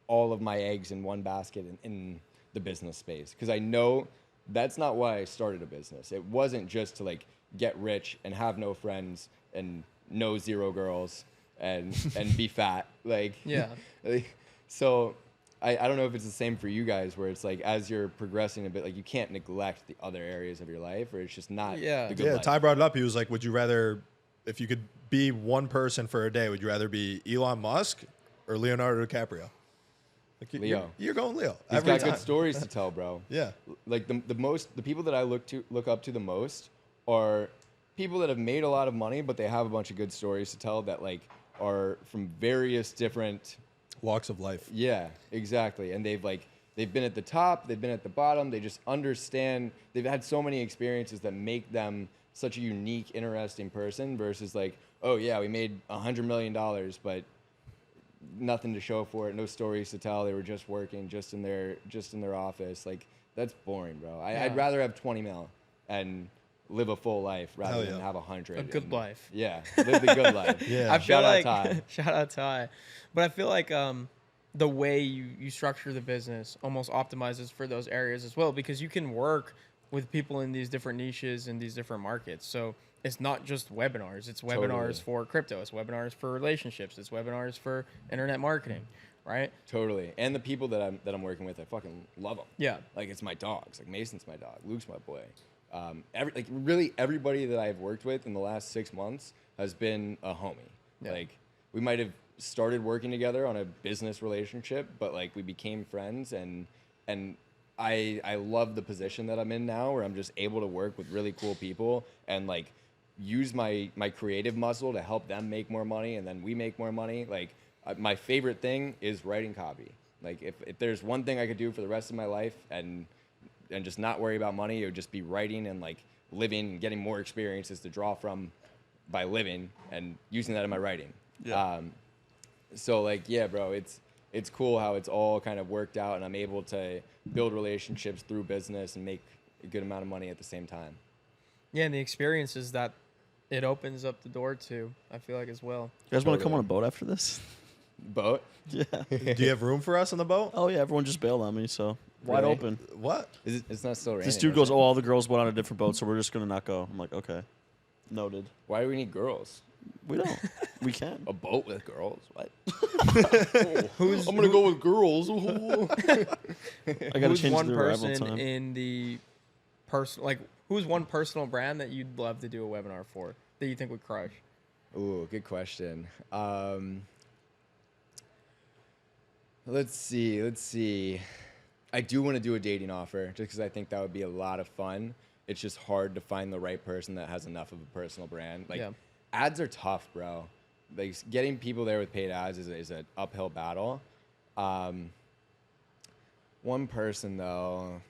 all of my eggs in one basket in the business space. Cause I know that's not why I started a business. It wasn't just to like get rich and have no friends and know 0 girls and be fat. Like, yeah, like, So I don't know if it's the same for you guys, where it's like as you're progressing a bit, like you can't neglect the other areas of your life, or it's just not the good life. Ty brought it up. He was like, would you rather, if you could be one person for a day, would you rather be Elon Musk or Leonardo DiCaprio? Like Leo. You're going Leo. He's got good stories to tell, bro. Yeah. Like the people that I look up to the most are people that have made a lot of money, but they have a bunch of good stories to tell that like are from various different Walks of life. Yeah, exactly. And they've been at the top, they've been at the bottom, they just understand, they've had so many experiences that make them such a unique, interesting person versus like, oh yeah, we made $100 million, but nothing to show for it, no stories to tell. They were just working, just in their office. Like that's boring, bro. I'd rather have 20 mil and live a full life rather than have 100. A good life. Yeah, live the good life. Yeah. I feel Shout like out Ty. shout out Ty, but I feel like the way you structure the business almost optimizes for those areas as well, because you can work with people in these different niches and these different markets. So it's not just webinars. It's webinars for crypto. It's webinars for relationships. It's webinars for internet marketing, right? Totally. And the people that I'm working with, I fucking love them. Yeah. Like it's my dogs. Like Mason's my dog. Luke's my boy. Really everybody that I've worked with in the last 6 months has been a homie. Yeah. Like we might have started working together on a business relationship, but like we became friends, and I love the position that I'm in now, where I'm just able to work with really cool people and like use my creative muscle to help them make more money, and then we make more money. Like my favorite thing is writing copy. Like if there's one thing I could do for the rest of my life and just not worry about money, it would just be writing and like living and getting more experiences to draw from by living and using that in my writing. Yeah. So like, yeah, bro, it's cool how it's all kind of worked out, and I'm able to build relationships through business and make a good amount of money at the same time. Yeah, and the experiences that it opens up the door to, I feel like, as well. You guys want to come on a boat after this? Boat? Yeah. Do you have room for us on the boat? Oh yeah, everyone just bailed on me, so wide Really? open. What? It's not still raining. This dude is goes, it? "Oh, all the girls went on a different boat, so we're just gonna not go." I'm like, "Okay, noted." Why do we need girls? We don't. We can. A boat with girls? What? I'm gonna go with girls. I gotta Who's change one the arrival person time. in the who's one personal brand that you'd love to do a webinar for that you think would crush? Ooh, good question. Let's see. I do want to do a dating offer just because I think that would be a lot of fun. It's just hard to find the right person that has enough of a personal brand. Like, ads are tough, bro. Like, getting people there with paid ads is an uphill battle. One person, though,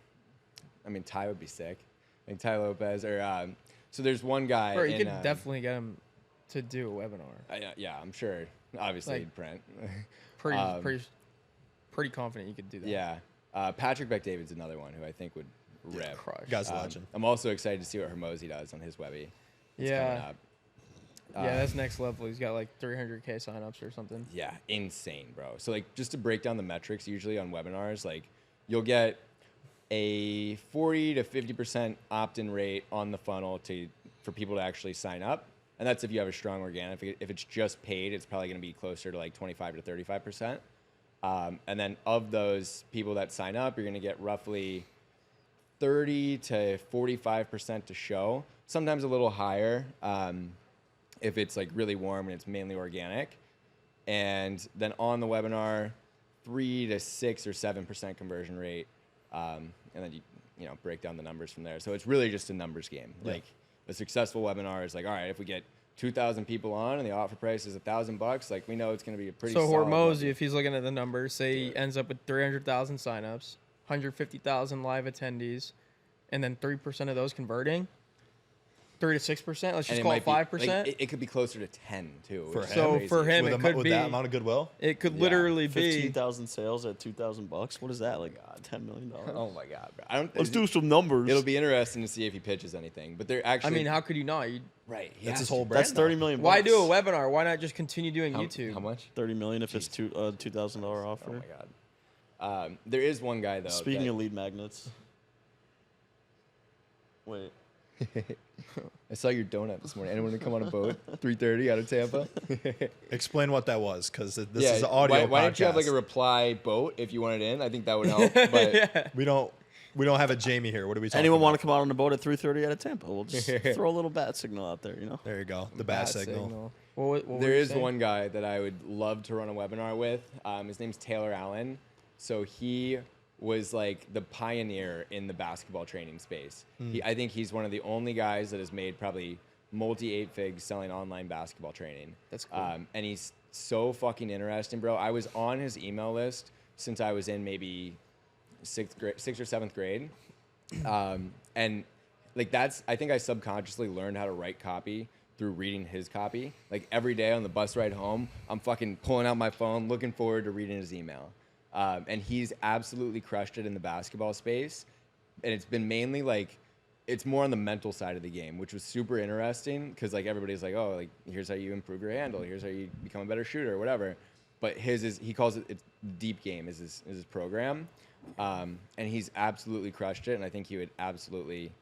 I mean, Ty would be sick. Like, Tai Lopez. Or, so there's one guy. Bro, you could definitely get him to do a webinar. Yeah, I'm sure. Obviously, Like, Brent. Pretty confident you could do that. Yeah. Patrick Bet-David's another one who I think would rip. Crush. Guy's a legend. I'm also excited to see what Hermosi does on his Webby. It's Yeah. coming up. Yeah, that's next level. He's got like 300K signups or something. Yeah, insane, bro. So like, just to break down the metrics, usually on webinars, like you'll get a 40 to 50% opt-in rate on the funnel for people to actually sign up, and that's if you have a strong organic. If it's just paid, it's probably going to be closer to like 25 to 35%. And then of those people that sign up, you're going to get roughly 30 to 45% to show. Sometimes a little higher. If it's like really warm and it's mainly organic. And then on the webinar, 3 to 6 or 7% conversion rate. And then you break down the numbers from there. So it's really just a numbers game. Yeah. Like a successful webinar is like, all right, if we get 2,000 people on and the offer price is $1,000, like we know it's going to be a pretty So solid Hormozy, webinar. if he's looking at the numbers, say he ends up with 300,000 signups, 150,000 live attendees, and then 3% of those converting, 3 to 6%. Let's And just it call might it be- 5%. like, it could be closer to 10 too. For which is him. So crazy. for him, with it could with be that amount of goodwill. It could Yeah. literally be 15,000 sales at $2,000. What is that? Like $10 million. Oh my god, bro. I don't. Let's do some numbers. It'll be interesting to see if he pitches anything. But they're I actually. mean, how could you not? right? he That's has his to. whole brand. That's 30 million. Why do a bucks. webinar? Why not just continue doing How, YouTube? How much? 30 million if it's $2,000 offer. Oh my god. There is one guy though. Speaking that- of lead magnets. Wait. I saw your donut this morning. Anyone to come on a boat? 3:30 out of Tampa. Explain what that was, because this is an audio why podcast. don't you have like a reply boat if you wanted in? I think that would help. But We don't have a Jamie here. What are we talking Anyone about? want to come out on a boat at 3:30 out of Tampa? We'll just throw a little bat signal out there, you know? There you go. The bat signal. What were there you is saying? one guy that I would love to run a webinar with. His name's Taylor Allen. So he was like the pioneer in the basketball training space. I think he's one of the only guys that has made probably multi-8 figs selling online basketball training. That's cool. And he's so fucking interesting, bro. I was on his email list since I was in maybe sixth or 7th grade. And like I think I subconsciously learned how to write copy through reading his copy. Like every day on the bus ride home, I'm fucking pulling out my phone, looking forward to reading his email. And he's absolutely crushed it in the basketball space. And it's been mainly like, it's more on the mental side of the game, which was super interesting because like everybody's like, oh, like here's how you improve your handle, here's how you become a better shooter or whatever. But his is, he calls it, it's deep game is his program. And he's absolutely crushed it. And I think he would absolutely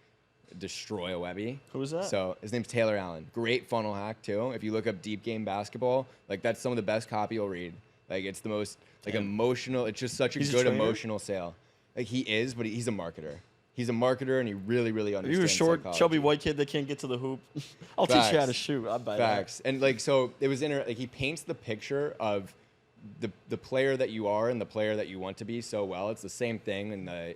destroy a Webby. Who is that? So his name's Taylor Allen. Great funnel hack too. If you look up deep game basketball, like that's some of the best copy you'll read. Like it's the most like emotional. It's just such a He's a good trainer? emotional sale. Like he is, but he's a marketer. He's a marketer, and he really, really Are understands. you a short, psychology. chubby white kid that can't get to the hoop? I'll teach you how to shoot. I'll buy Facts. And like so, it was like he paints the picture of the player that you are and the player that you want to be so well. It's the same thing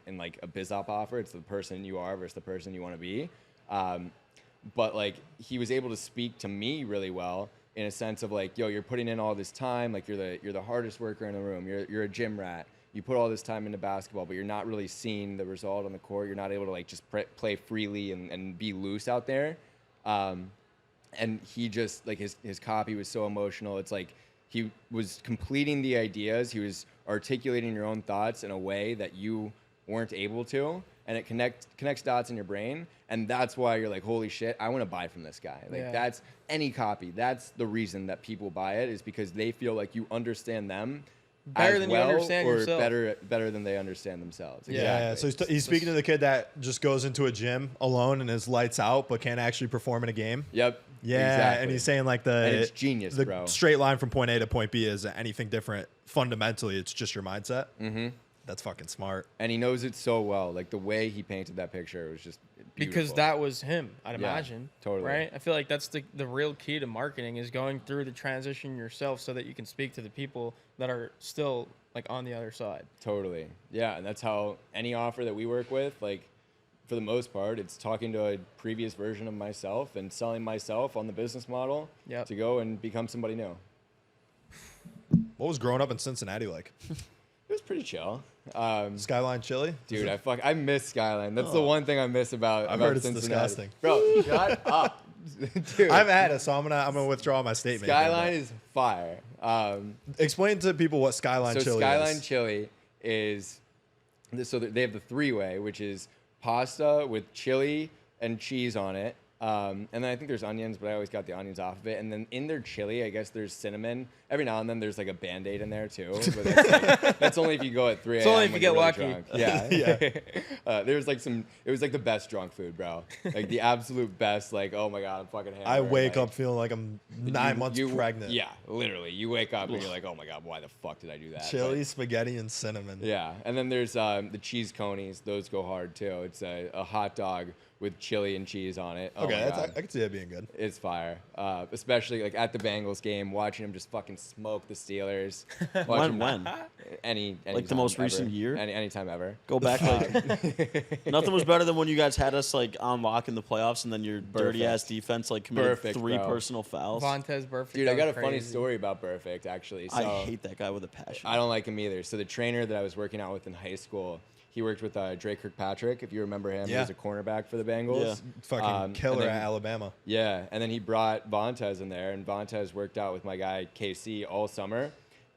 in like a biz op offer. It's the person you are versus the person you want to be. But like he was able to speak to me really well in a sense of like, yo, you're putting in all this time. Like you're the hardest worker in the room. You're a gym rat. You put all this time into basketball, but you're not really seeing the result on the court. You're not able to like just play freely and be loose out there. And he just like his copy was so emotional. It's like he was completing the ideas. He was articulating your own thoughts in a way that you weren't able to, and it connects dots in your brain. And that's why you're like, holy shit, I want to buy from this guy. Like that's any copy. That's the reason that people buy it, is because they feel like you understand them Better as than well, you understand or yourself. better than they understand themselves. Yeah, Exactly. so he's speaking to the kid that just goes into a gym alone and is lights out, but can't actually perform in a game. Yep. Yeah, exactly. and he's saying like And it's genius, the bro. straight line from point A to point B is anything different. Fundamentally, it's just your mindset. Mm-hmm. That's fucking smart. And he knows it so well. Like the way he painted that picture was just beautiful. Because that was him, I'd Yeah, imagine. totally. Right? I feel like that's the real key to marketing, is going through the transition yourself so that you can speak to the people that are still like on the other side. Totally. Yeah, and that's how any offer that we work with, like for the most part, it's talking to a previous version of myself and selling myself on the business model to go and become somebody new. What was growing up in Cincinnati like? It was pretty chill. Skyline chili? Dude, I miss Skyline. That's the one thing I miss about I've heard it's Cincinnati. disgusting. Bro, shut up. Dude, I've had it, so I'm gonna withdraw my statement. Skyline is fire. Explain to people what Skyline So chili Skyline is. chili is, so they have the three-way, which is pasta with chili and cheese on it. And then I think there's onions, but I always got the onions off of it. And then in their chili, I guess there's cinnamon. Every now and then there's like a Band-Aid in there too. But that's only if you go at 3 a.m. It's only if when you you're get really lucky. drunk. Yeah. There's like it was like the best drunk food, bro. Like the absolute best, like, oh my God, I'm fucking hammered. I wake like, up feeling like I'm 9 months pregnant. Yeah, literally. You wake up and you're like, oh my God, why the fuck did I do that? Chili, But- spaghetti, and cinnamon. yeah, and then there's the cheese conies. Those go hard too. It's a hot dog with chili and cheese on it. Oh Okay, my I God. can see that being good. It's fire. Especially like at the Bengals game, watching them just fucking smoke the Steelers. When? Any Like the time most ever. recent year? Anytime ever. Go back like nothing was better than when you guys had us like on lock in the playoffs, and then your dirty ass defense like committed Perfect, 3 bro. personal fouls. Vontez Burfict. Dude, I that got was a funny crazy. story about Perfect actually. So I hate that guy with a passion. I don't like him either. So the trainer that I was working out with in high school, he worked with Drake Kirkpatrick, if you remember him. He Yeah. was a cornerback for the Bengals. Yeah. Fucking and killer then- at Alabama. Yeah, and then he brought Vontez in there, and Vontez worked out with my guy KC all summer.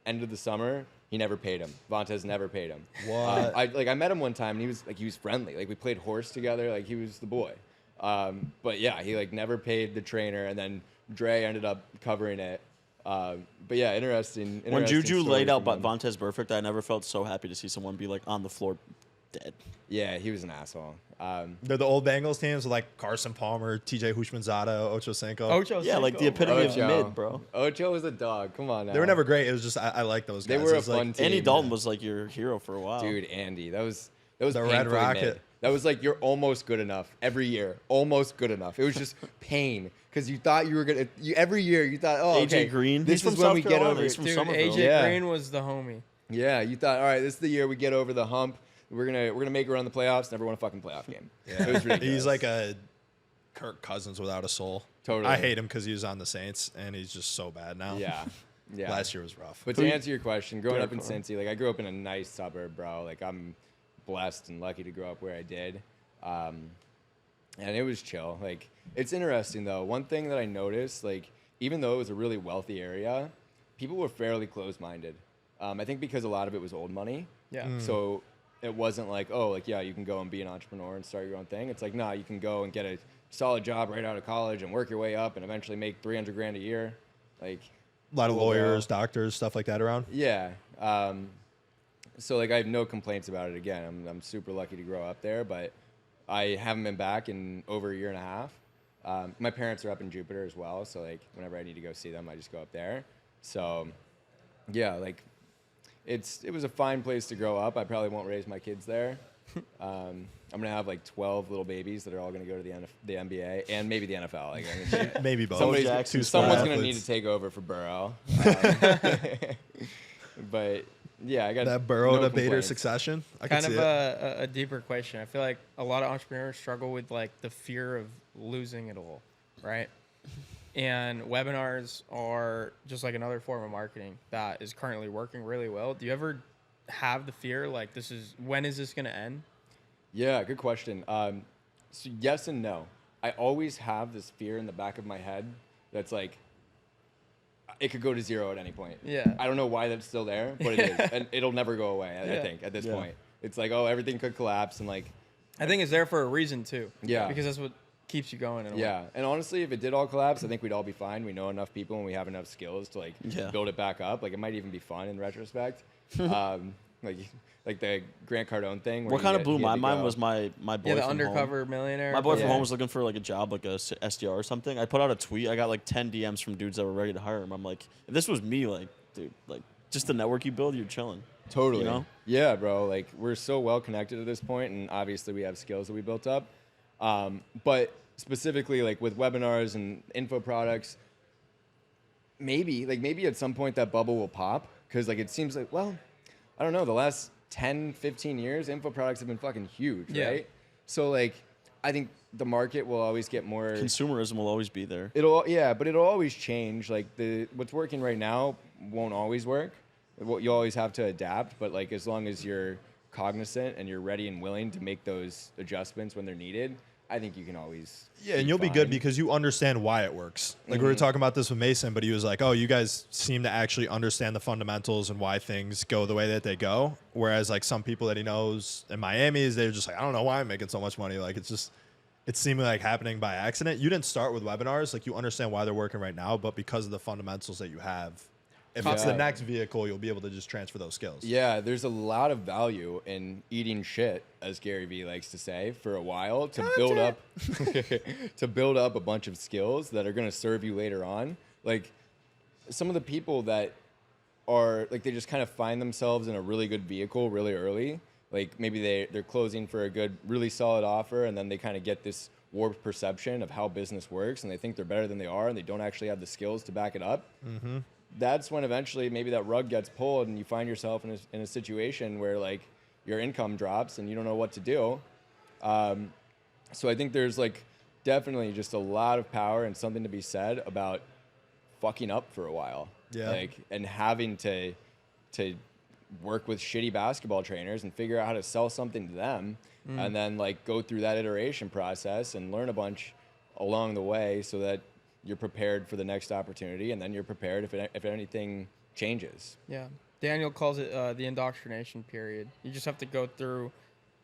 End of the summer, he never paid him. Vontez never paid him. What? I met him one time, and he was friendly. Like we played horse together. Like he was the boy. But yeah, he like never paid the trainer, and then Dre ended up covering it. But yeah, interesting. When interesting Juju story laid out from him. Vontez Burfict, I never felt so happy to see someone be like on the floor dead. Yeah, he was an asshole. They're the old Bengals teams with like Carson Palmer, TJ Hushmanzada, Ocho Cinco. Ocho Yeah, like the Cinco, bro. epitome of mid, bro. Ocho was a dog. Come on now. They were never great. It was just I like those guys. They were It a was like, fun team. Andy Dalton was like your hero for a while. Dude, Andy. That was The Red painfully Rocket. mid. That was like you're almost good enough every year. Almost good enough. It was just pain because you thought you were gonna. Every year you thought, oh, AJ okay, Green. This He's is from when South we get Carolina. over. He's from Dude, Somerville. AJ Yeah. Green was the homie. Yeah, you thought, all right, this is the year we get over the hump. We're gonna make it around the playoffs. Never won a fucking playoff game. yeah. It was ridiculous. He's like a Kirk Cousins without a soul. Totally. I hate him because he was on the Saints and he's just so bad now. Yeah. Last year was rough. But to answer your question, growing Derek up in Carr. Cincy, like I grew up in a nice suburb, bro. Like I'm blessed and lucky to grow up where I did. And it was chill. Like it's interesting though. One thing that I noticed, like even though it was a really wealthy area, people were fairly closed-minded. I think because a lot of it was old money. Yeah. So it wasn't like, oh, like yeah, you can go and be an entrepreneur and start your own thing. It's like, nah, you can go and get a solid job right out of college and work your way up and eventually make $300,000 a year. Like A lot of cool, bro. lawyers, doctors, stuff like that around. Yeah. So like I have no complaints about it. Again, I'm super lucky to grow up there, but I haven't been back in over a year and a half. My parents are up in Jupiter as well, so like whenever I need to go see them, I just go up there. So yeah, like it was a fine place to grow up. I probably won't raise my kids there. I'm gonna have like 12 little babies that are all gonna go to the NBA and maybe the NFL. Like, I mean, Maybe both. Somebody's- Jackson, someone's small gonna need athletes. to take over for Burrow. But yeah, I got That Burrow no to Bader complaints. succession. I Kind can of see it. a deeper question. I feel like a lot of entrepreneurs struggle with like the fear of losing it all, right? And webinars are just like another form of marketing that is currently working really well. Do you ever have the fear like when is this going to end? Yeah, good question. So yes and no. I always have this fear in the back of my head that's like, it could go to zero at any point. Yeah. I don't know why that's still there, but it is. And it'll never go away, I Yeah. think, at this Yeah. point. It's like, oh, everything could collapse and like, I think it's there for a reason too. Yeah. Because that's what keeps you going. In a way. yeah. And honestly, if it did all collapse, I think we'd all be fine. We know enough people and we have enough skills to like Yeah. build it back up. Like it might even be fun in retrospect. Like the Grant Cardone thing. where What you kind of get- blew you get my to mind go- was my boy Yeah, the from undercover home. millionaire. My boy from Yeah. home was looking for like a job, like a SDR or something. I put out a tweet. I got like 10 DMs from dudes that were ready to hire him. I'm like, if this was me, like, dude, like just the network you build, you're chilling. Totally. You know? Yeah, bro. Like we're so well connected at this point, and obviously we have skills that we built up. But specifically, like with webinars and info products, maybe at some point that bubble will pop because like it seems like, well, I don't know, the last 10, 15 years, info products have been fucking huge, Yeah. right? So like, I think the market will always get more. Consumerism will always be there. But it'll always change. Like what's working right now won't always work. You always have to adapt. But like as long as you're cognizant and you're ready and willing to make those adjustments when they're needed, I think you can always. Yeah, and you'll be good fine. because you understand why it works. Like we were talking about this with Mason, but he was like, "Oh, you guys seem to actually understand the fundamentals and why things go the way that they go." Whereas like some people that he knows in Miami, they're just like, "I don't know why I'm making so much money." Like it's seeming like happening by accident. You didn't start with webinars, like you understand why they're working right now, but because of the fundamentals that you have, if it's the Yeah. next vehicle, you'll be able to just transfer those skills. Yeah, there's a lot of value in eating shit, as Gary Vee likes to say, for a while to build up to build up a bunch of skills that are going to serve you later on. Like some of the people that are like they just kind of find themselves in a really good vehicle really early. Like maybe they're closing for a good, really solid offer, and then they kind of get this warped perception of how business works, and they think they're better than they are, and they don't actually have the skills to back it up. Mm-hmm. That's when eventually maybe that rug gets pulled and you find yourself in a situation where like your income drops and you don't know what to do. So I think there's like definitely just a lot of power and something to be said about fucking up for a while. Yeah. Like and having to work with shitty basketball trainers and figure out how to sell something to them and then like go through that iteration process and learn a bunch along the way so that you're prepared for the next opportunity, and then you're prepared if anything changes. Yeah. Daniel calls it the indoctrination period. You just have to go through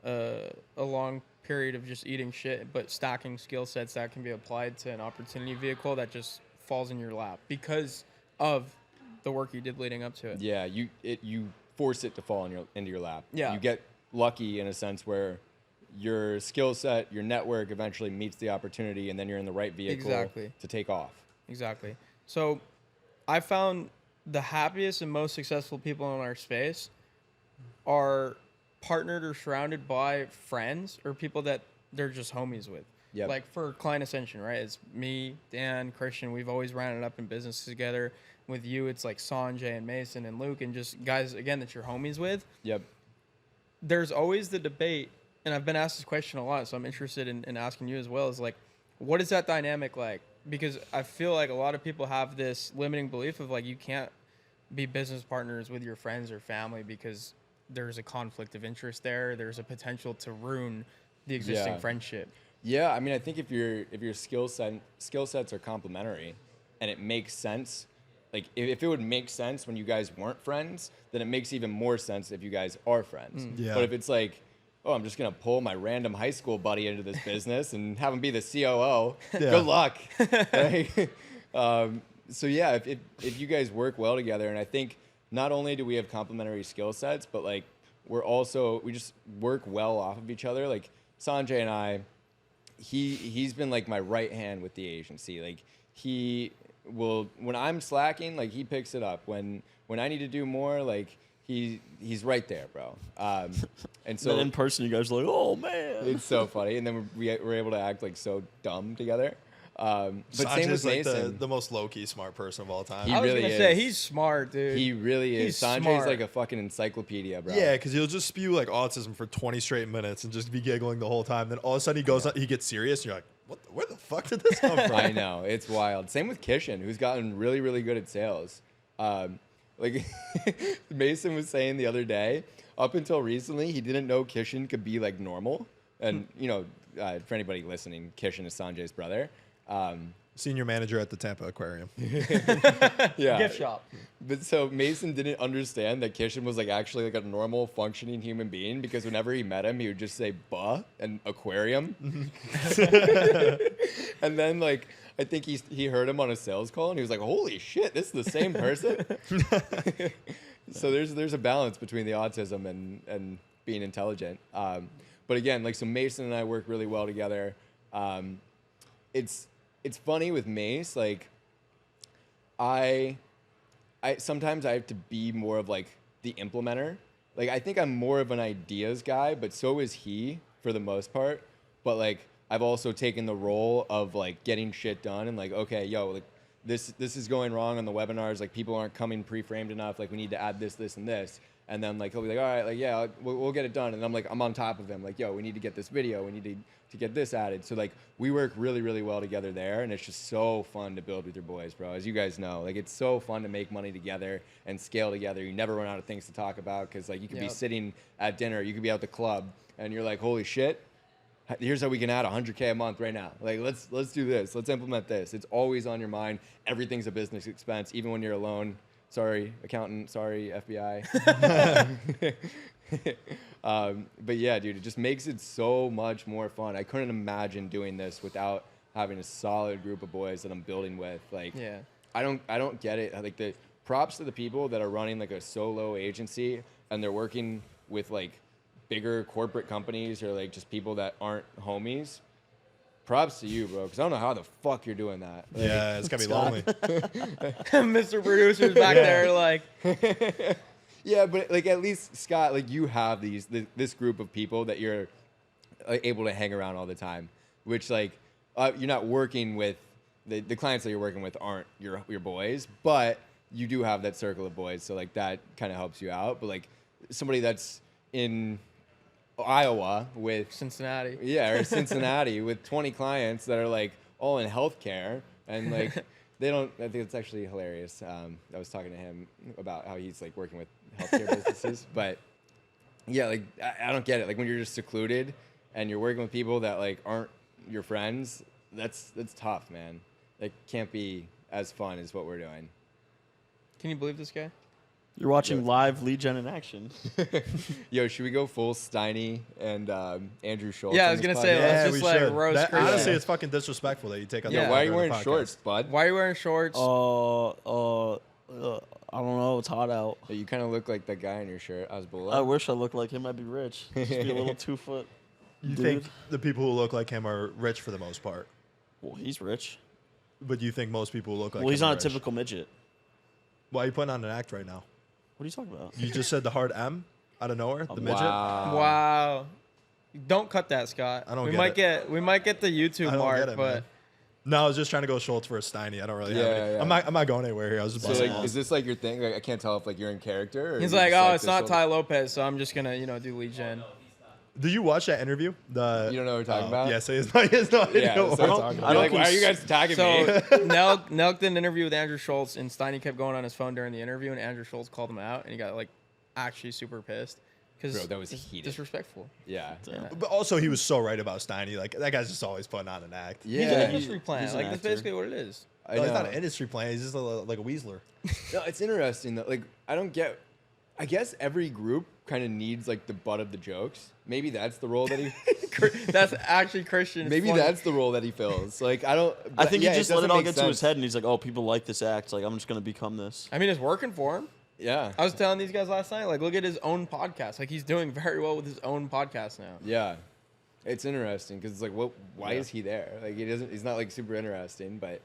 a long period of just eating shit, but stacking skill sets that can be applied to an opportunity vehicle that just falls in your lap because of the work you did leading up to it. Yeah, you force it to fall into your lap. Yeah. You get lucky in a sense where your skill set, your network eventually meets the opportunity, and then you're in the right vehicle to take off. Exactly. So I found the happiest and most successful people in our space are partnered or surrounded by friends or people that they're just homies with. Yep. Like for Client Ascension, right? It's me, Dan, Christian. We've always rounded up in business together. With you, it's like Sanjay and Mason and Luke and just guys, again, that you're homies with. Yep. There's always the debate, and I've been asked this question a lot, so I'm interested in asking you as well, is like, what is that dynamic like? Because I feel like a lot of people have this limiting belief of like, you can't be business partners with your friends or family because there's a conflict of interest there. There's a potential to ruin the existing friendship. Yeah, I mean, I think if your skill sets are complementary, and it makes sense, like if it would make sense when you guys weren't friends, then it makes even more sense if you guys are friends. Yeah. But if it's like, oh, I'm just gonna pull my random high school buddy into this business and have him be the COO, good luck. Right? So yeah, if you guys work well together, and I think not only do we have complementary skill sets, but like we just work well off of each other. Like Sanjay and I, he's been like my right hand with the agency. Like he will, when I'm slacking, like he picks it up. When I need to do more, like he's right there, bro. And so then in person, you guys are like, oh man, it's so funny. And then we're able to act like so dumb together. But same with like Mason. the most low-key smart person of all time. He I was really gonna say is. he's smart, dude. He really is. He's Sanjay's smart. like a fucking encyclopedia, bro. Yeah, because he'll just spew like autism for 20 straight minutes and just be giggling the whole time. Then all of a sudden he goes, he gets serious, and you're like, where the fuck did this come from? I know, it's wild. Same with Kishan, who's gotten really, really good at sales. Like Mason was saying the other day, up until recently, he didn't know Kishan could be like normal. And you know, for anybody listening, Kishan is Sanjay's brother. Senior manager at the Tampa Aquarium. Yeah. Gift shop. But so Mason didn't understand that Kishan was like actually like a normal functioning human being, because whenever he met him, he would just say "buh" and aquarium. And then like I think he heard him on a sales call and he was like, "Holy shit, this is the same person." So there's a balance between the autism and being intelligent. But again, like so Mason and I work really well together. It's funny with Mace, like I sometimes I have to be more of like the implementer. Like I think I'm more of an ideas guy, but so is he for the most part. But like I've also taken the role of like getting shit done and like, okay, yo, like this is going wrong on the webinars, like people aren't coming pre-framed enough, like we need to add this, and this. And then like he'll be like, all right, like yeah, we'll get it done. And I'm like, I'm on top of him, like, yo, we need to get this video, we need to get this added. So like we work really, really well together there, and it's just so fun to build with your boys, bro. As you guys know, like it's so fun to make money together and scale together. You never run out of things to talk about, because like you could be sitting at dinner, you could be out the club, and you're like, holy shit, here's how we can add 100K a month right now. Like let's do this, let's implement this. It's always on your mind. Everything's a business expense, even when you're alone. Sorry, accountant. Sorry, FBI. But yeah, dude, it just makes it so much more fun. I couldn't imagine doing this without having a solid group of boys that I'm building with. Like, Yeah. I don't get it. Like the props to the people that are running like a solo agency and they're working with like bigger corporate companies or like just people that aren't homies. Props to you, bro, because I don't know how the fuck you're doing that. Like, Yeah, it's gonna be lonely. Mr. Producer's back there, like. Yeah, but like at least Scott, like you have this group of people that you're able to hang around all the time, which like you're not working with the clients that you're working with aren't your boys, but you do have that circle of boys, so like that kind of helps you out. But like somebody that's in Iowa with Cincinnati. Yeah, or Cincinnati with 20 clients that are like all in healthcare and like they don't. I think it's actually hilarious. I was talking to him about how he's like working with healthcare businesses, but yeah, like I don't get it. Like when you're just secluded and you're working with people that like aren't your friends, that's tough, man. That can't be as fun as what we're doing. Can you believe this guy? You're watching live lead gen in action. Yo, should we go full Steiny and Andrew Schultz? Yeah, I on was this gonna say, podcast? let's just, like, roast That, Christian. honestly, it's fucking disrespectful that you take on Yeah. the Why are you podcast. wearing shorts, bud? Why are you wearing shorts? I don't know. It's hot out. You kind of look like that guy in your shirt, Azbullah. I wish I looked like him. I'd be rich. Just be a little 2 foot. You dude. think the people who look like him are rich for the most part, Well, he's rich. but you think most people who look like Well, him he's are not a rich? typical midget. Why are you putting on an act right now? What are you talking about? You just said the hard M out of nowhere, the midget. Wow. Don't cut that, Scott. I don't we get might it. get we might get the YouTube I don't mark, get it, but man. No, I was just trying to go Schultz for a Steiny. I don't really have any. Yeah. I'm not going anywhere here. I was just So busting like, balls. is this like your thing? Like, I can't tell if like you're in character. Or he's you're like, just, oh, it's this not whole- Tai Lopez, so I'm just gonna do lead gen. Did you watch that interview? You don't know what we're talking about? Yeah, so he has no idea Yeah, what so we're I don't- talking You're about. like, why are you guys tagging me? So Nelk did an interview with Andrew Schultz, and Steiny kept going on his phone during the interview, and Andrew Schultz called him out, and he got like actually super pissed because Bro, that was heated. disrespectful. Yeah. But also, he was so right about Steiny. Like, that guy's just always putting on an act. He's an Yeah. industry plan. he's an Like that's actor. basically what it is. I No, he's know. not an industry plan. He's just like a weaseler. No, it's interesting though. Like, I don't get. I guess every group kind of needs like the butt of the jokes. Maybe that's the role that he. That's actually Christian. It's Maybe funny. that's the role that he fills. Like, I don't. I think yeah, he just it let it doesn't all make get to his sense. head, and he's like, "Oh, people like this act. Like, I'm just gonna become this." I mean, it's working for him. Yeah. I was telling these guys last night, like, look at his own podcast. Like, he's doing very well with his own podcast now. Yeah. It's interesting because it's like, what? Why Yeah. is he there? Like, he doesn't. He's not like super interesting, but.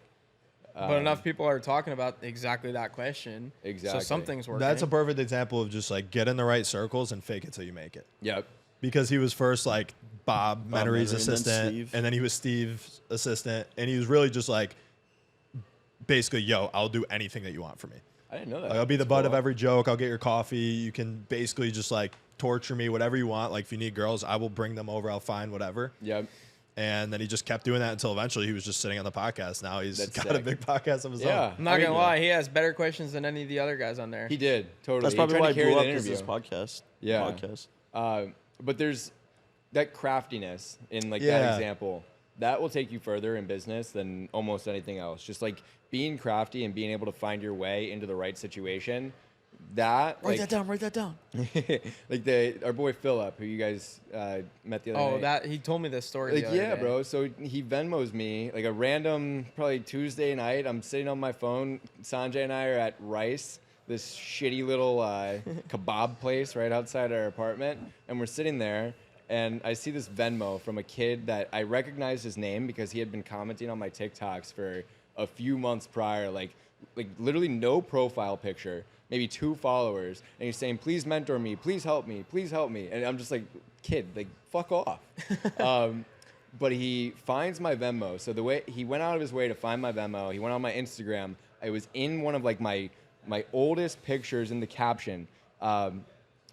But enough people are talking about exactly that question. Exactly. So something's working. That's a perfect example of just like get in the right circles and fake it till you make it. Yep. Because he was first like Bob Menery's Menery, and then assistant, Steve. and then he was Steve's assistant, and he was really just like, basically, yo, I'll do anything that you want from me. I didn't know that. Like, I'll be the That's butt cool. of every joke. I'll get your coffee. You can basically just like torture me, whatever you want. Like if you need girls, I will bring them over. I'll find whatever. Yep. And then he just kept doing that until eventually he was just sitting on the podcast. Now he's That's got a sick. big podcast of his Yeah. own. I'm not going to lie. He has better questions than any of the other guys on there. He did totally. That's He probably tried why to he carry blew the up is interview. this podcast. Yeah. Podcast. But there's that craftiness in like Yeah. that example that will take you further in business than almost anything else. Just like being crafty and being able to find your way into the right situation. That Write that down. Write that down. like our boy Philip, who you guys met the other Oh, night. that he told me this story. Like the other yeah, day. bro. So he Venmos me like a random probably Tuesday night. I'm sitting on my phone. Sanjay and I are at Rice, this shitty little kebab place right outside our apartment, and we're sitting there. And I see this Venmo from a kid that I recognize his name because he had been commenting on my TikToks for a few months prior, like literally no profile picture, maybe 2 followers, and he's saying, "Please mentor me, please help me, please help me." And I'm just like, kid, like fuck off. But he finds my Venmo. So the way he went out of his way to find my Venmo, he went on my Instagram. I was in one of like my oldest pictures in the caption.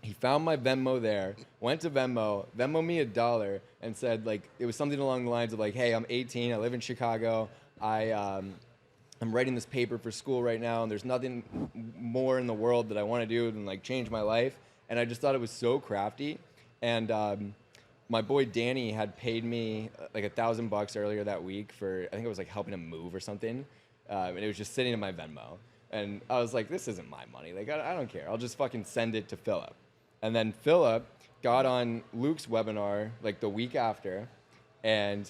He found my Venmo there, went to Venmo me $1 and said like, it was something along the lines of like, "Hey, I'm 18, I live in Chicago. I'm writing this paper for school right now, and there's nothing more in the world that I want to do than like change my life." And I just thought it was so crafty. And my boy Danny had paid me like $1,000 earlier that week for, I think it was like helping him move or something. And it was just sitting in my Venmo. And I was like, this isn't my money. Like, I don't care. I'll just fucking send it to Philip. And then Philip got on Luke's webinar like the week after, and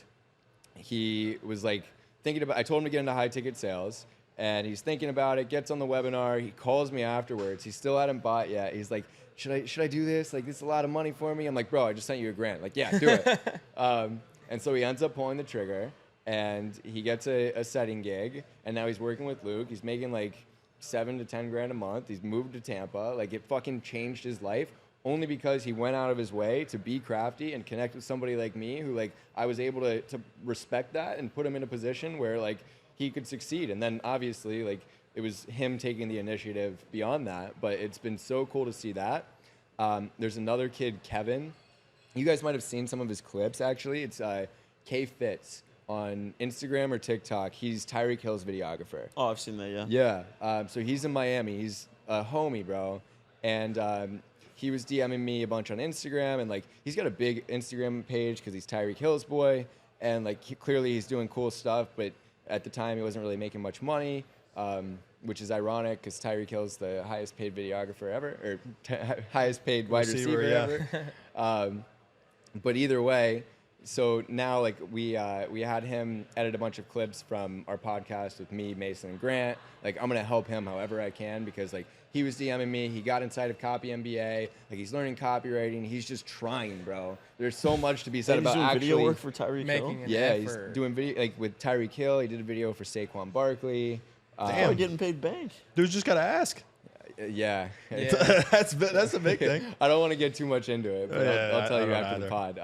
he was like thinking about, I told him to get into high ticket sales, and he's thinking about it, gets on the webinar, he calls me afterwards. He still hadn't bought yet. He's like, should I do this? Like, this is a lot of money for me. I'm like, bro, I just sent you $1,000. Like, yeah, do it. And so he ends up pulling the trigger, and he gets a setting gig, and now he's working with Luke. He's making like $7 to $10 a month. He's moved to Tampa. Like, it fucking changed his life only because he went out of his way to be crafty and connect with somebody like me who like I was able to respect that and put him in a position where like he could succeed. And then obviously like it was him taking the initiative beyond that, but it's been so cool to see that. There's another kid, Kevin. You guys might have seen some of his clips actually. It's K Fitz on Instagram or TikTok. He's Tyreek Hill's videographer. Oh, I've seen that. Yeah. Yeah. So he's in Miami. He's a homie, bro. And he was DMing me a bunch on Instagram, and like he's got a big Instagram page because he's Tyreek Hill's boy, and like clearly he's doing cool stuff. But at the time, he wasn't really making much money, which is ironic because Tyreek Hill's the highest paid videographer ever, or highest paid wide receiver yeah. ever. But either way, so now like we had him edit a bunch of clips from our podcast with me, Mason, and Grant. Like I'm gonna help him however I can because like he was DMing me. He got inside of Copy MBA. Like he's learning copywriting. He's just trying, bro. There's so much to be said And he's about doing actually video work for Tyreek Hill. making an yeah, effort. he's doing video like with Tyreek Hill. He did a video for Saquon Barkley. Damn, oh, getting paid bank. Dude's just gotta ask. Yeah. Yeah. That's a big thing. I don't want to get too much into it, but Yeah, I'll tell I you don't after the either. pod.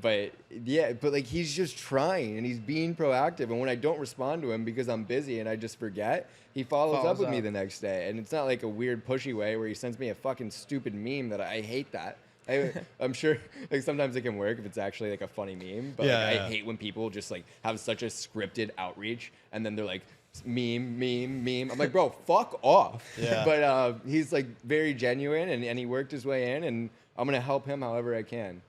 But yeah, but like he's just trying and he's being proactive. And when I don't respond to him because I'm busy and I just forget, he follows up with me the next day. And it's not like a weird pushy way where he sends me a fucking stupid meme that I hate that. I'm sure like sometimes it can work if it's actually like a funny meme, but Yeah, like, yeah. I hate when people just like have such a scripted outreach and then they're like meme. I'm like, bro, fuck off. Yeah. But he's like very genuine and he worked his way in and I'm gonna help him however I can.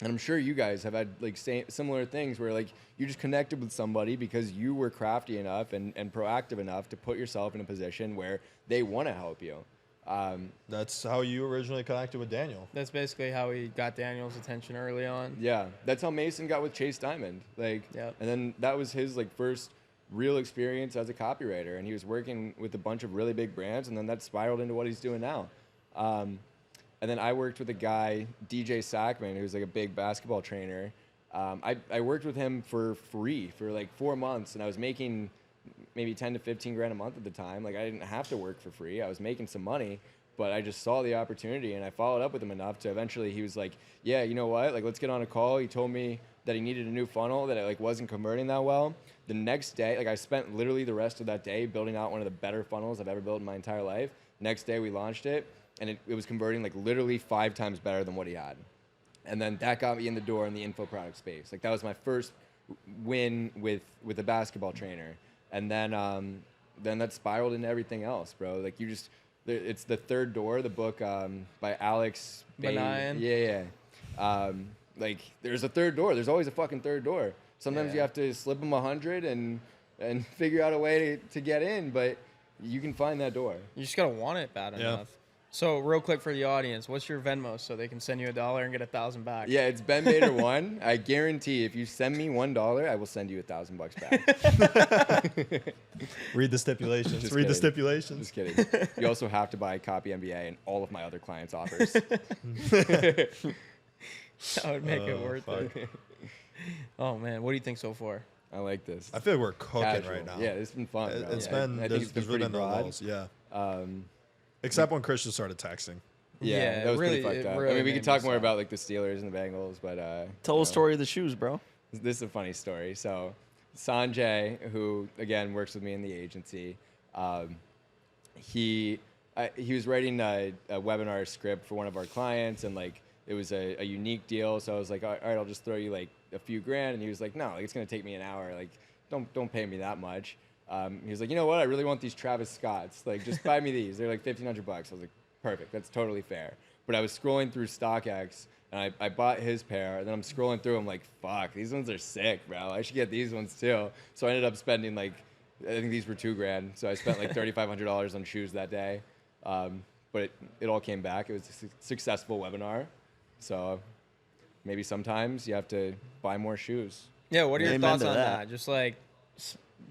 And I'm sure you guys have had like similar things where like you just connected with somebody because you were crafty enough and proactive enough to put yourself in a position where they want to help you. That's how you originally connected with Daniel. That's basically how he got Daniel's attention early on. Yeah, that's how Mason got with Chase Diamond. Like, Yep. and then that was his like first real experience as a copywriter, and he was working with a bunch of really big brands, and then that spiraled into what he's doing now. And then I worked with a guy, DJ Sackman, who's like a big basketball trainer. I worked with him for free for like 4 months, and I was making maybe 10 to 15 grand a month at the time. Like I didn't have to work for free. I was making some money, but I just saw the opportunity and I followed up with him enough to eventually he was like, yeah, you know what? Like let's get on a call. He told me that he needed a new funnel that it like wasn't converting that well. The next day, like I spent literally the rest of that day building out one of the better funnels I've ever built in my entire life. Next day we launched it and it was converting like literally 5 times better than what he had. And then that got me in the door in the info product space. Like that was my first win with a basketball trainer. And then that spiraled into everything else, bro. Like it's The Third Door, the book by Alex Banayan. Yeah. Like there's a third door. There's always a fucking third door. Sometimes Yeah. you have to slip them 100 and figure out a way to get in, but you can find that door. You just gotta want it bad Yeah. enough. So real quick for the audience, what's your Venmo so they can send you $1 and get 1,000 back? Yeah, it's Ben Bader 1. I guarantee if you send me $1, I will send you $1,000 back. Read the stipulations. Just Read the kidding. stipulations. Just kidding. You also have to buy Copy MBA and all of my other clients' offers. That would make it worth fuck. it. Oh man, what do you think so far? I like this. I feel like we're cooking Casual. right now. Yeah, it's been fun. bro. It's I been. think There's it's been really pretty been no broad. lulls. Yeah. Um, Except when Christian started texting. yeah, Yeah, that was really- pretty it fucked up. really I mean, we made could talk me more sad. about like the Steelers and the Bengals, but Tell you the know, story of the shoes, bro. This is a funny story. So Sanjay, who again works with me in the agency, he was writing a webinar script for one of our clients, and like it was a unique deal. So I was like, all right, I'll just throw you like a few grand, and he was like, no, like, it's gonna take me an hour. Like, don't pay me that much. He was like, you know what? I really want these Travis Scotts. Like, just buy me these. They're like $1,500. I was like, perfect. That's totally fair. But I was scrolling through StockX, and I bought his pair, and then I'm scrolling through. I'm like, fuck, these ones are sick, bro. I should get these ones too. So I ended up spending like, I think these were $2,000. So I spent like $3,500 on shoes that day. But it all came back. It was a successful webinar. So maybe sometimes you have to buy more shoes. Yeah, what are your Amen thoughts to on that. that? Just like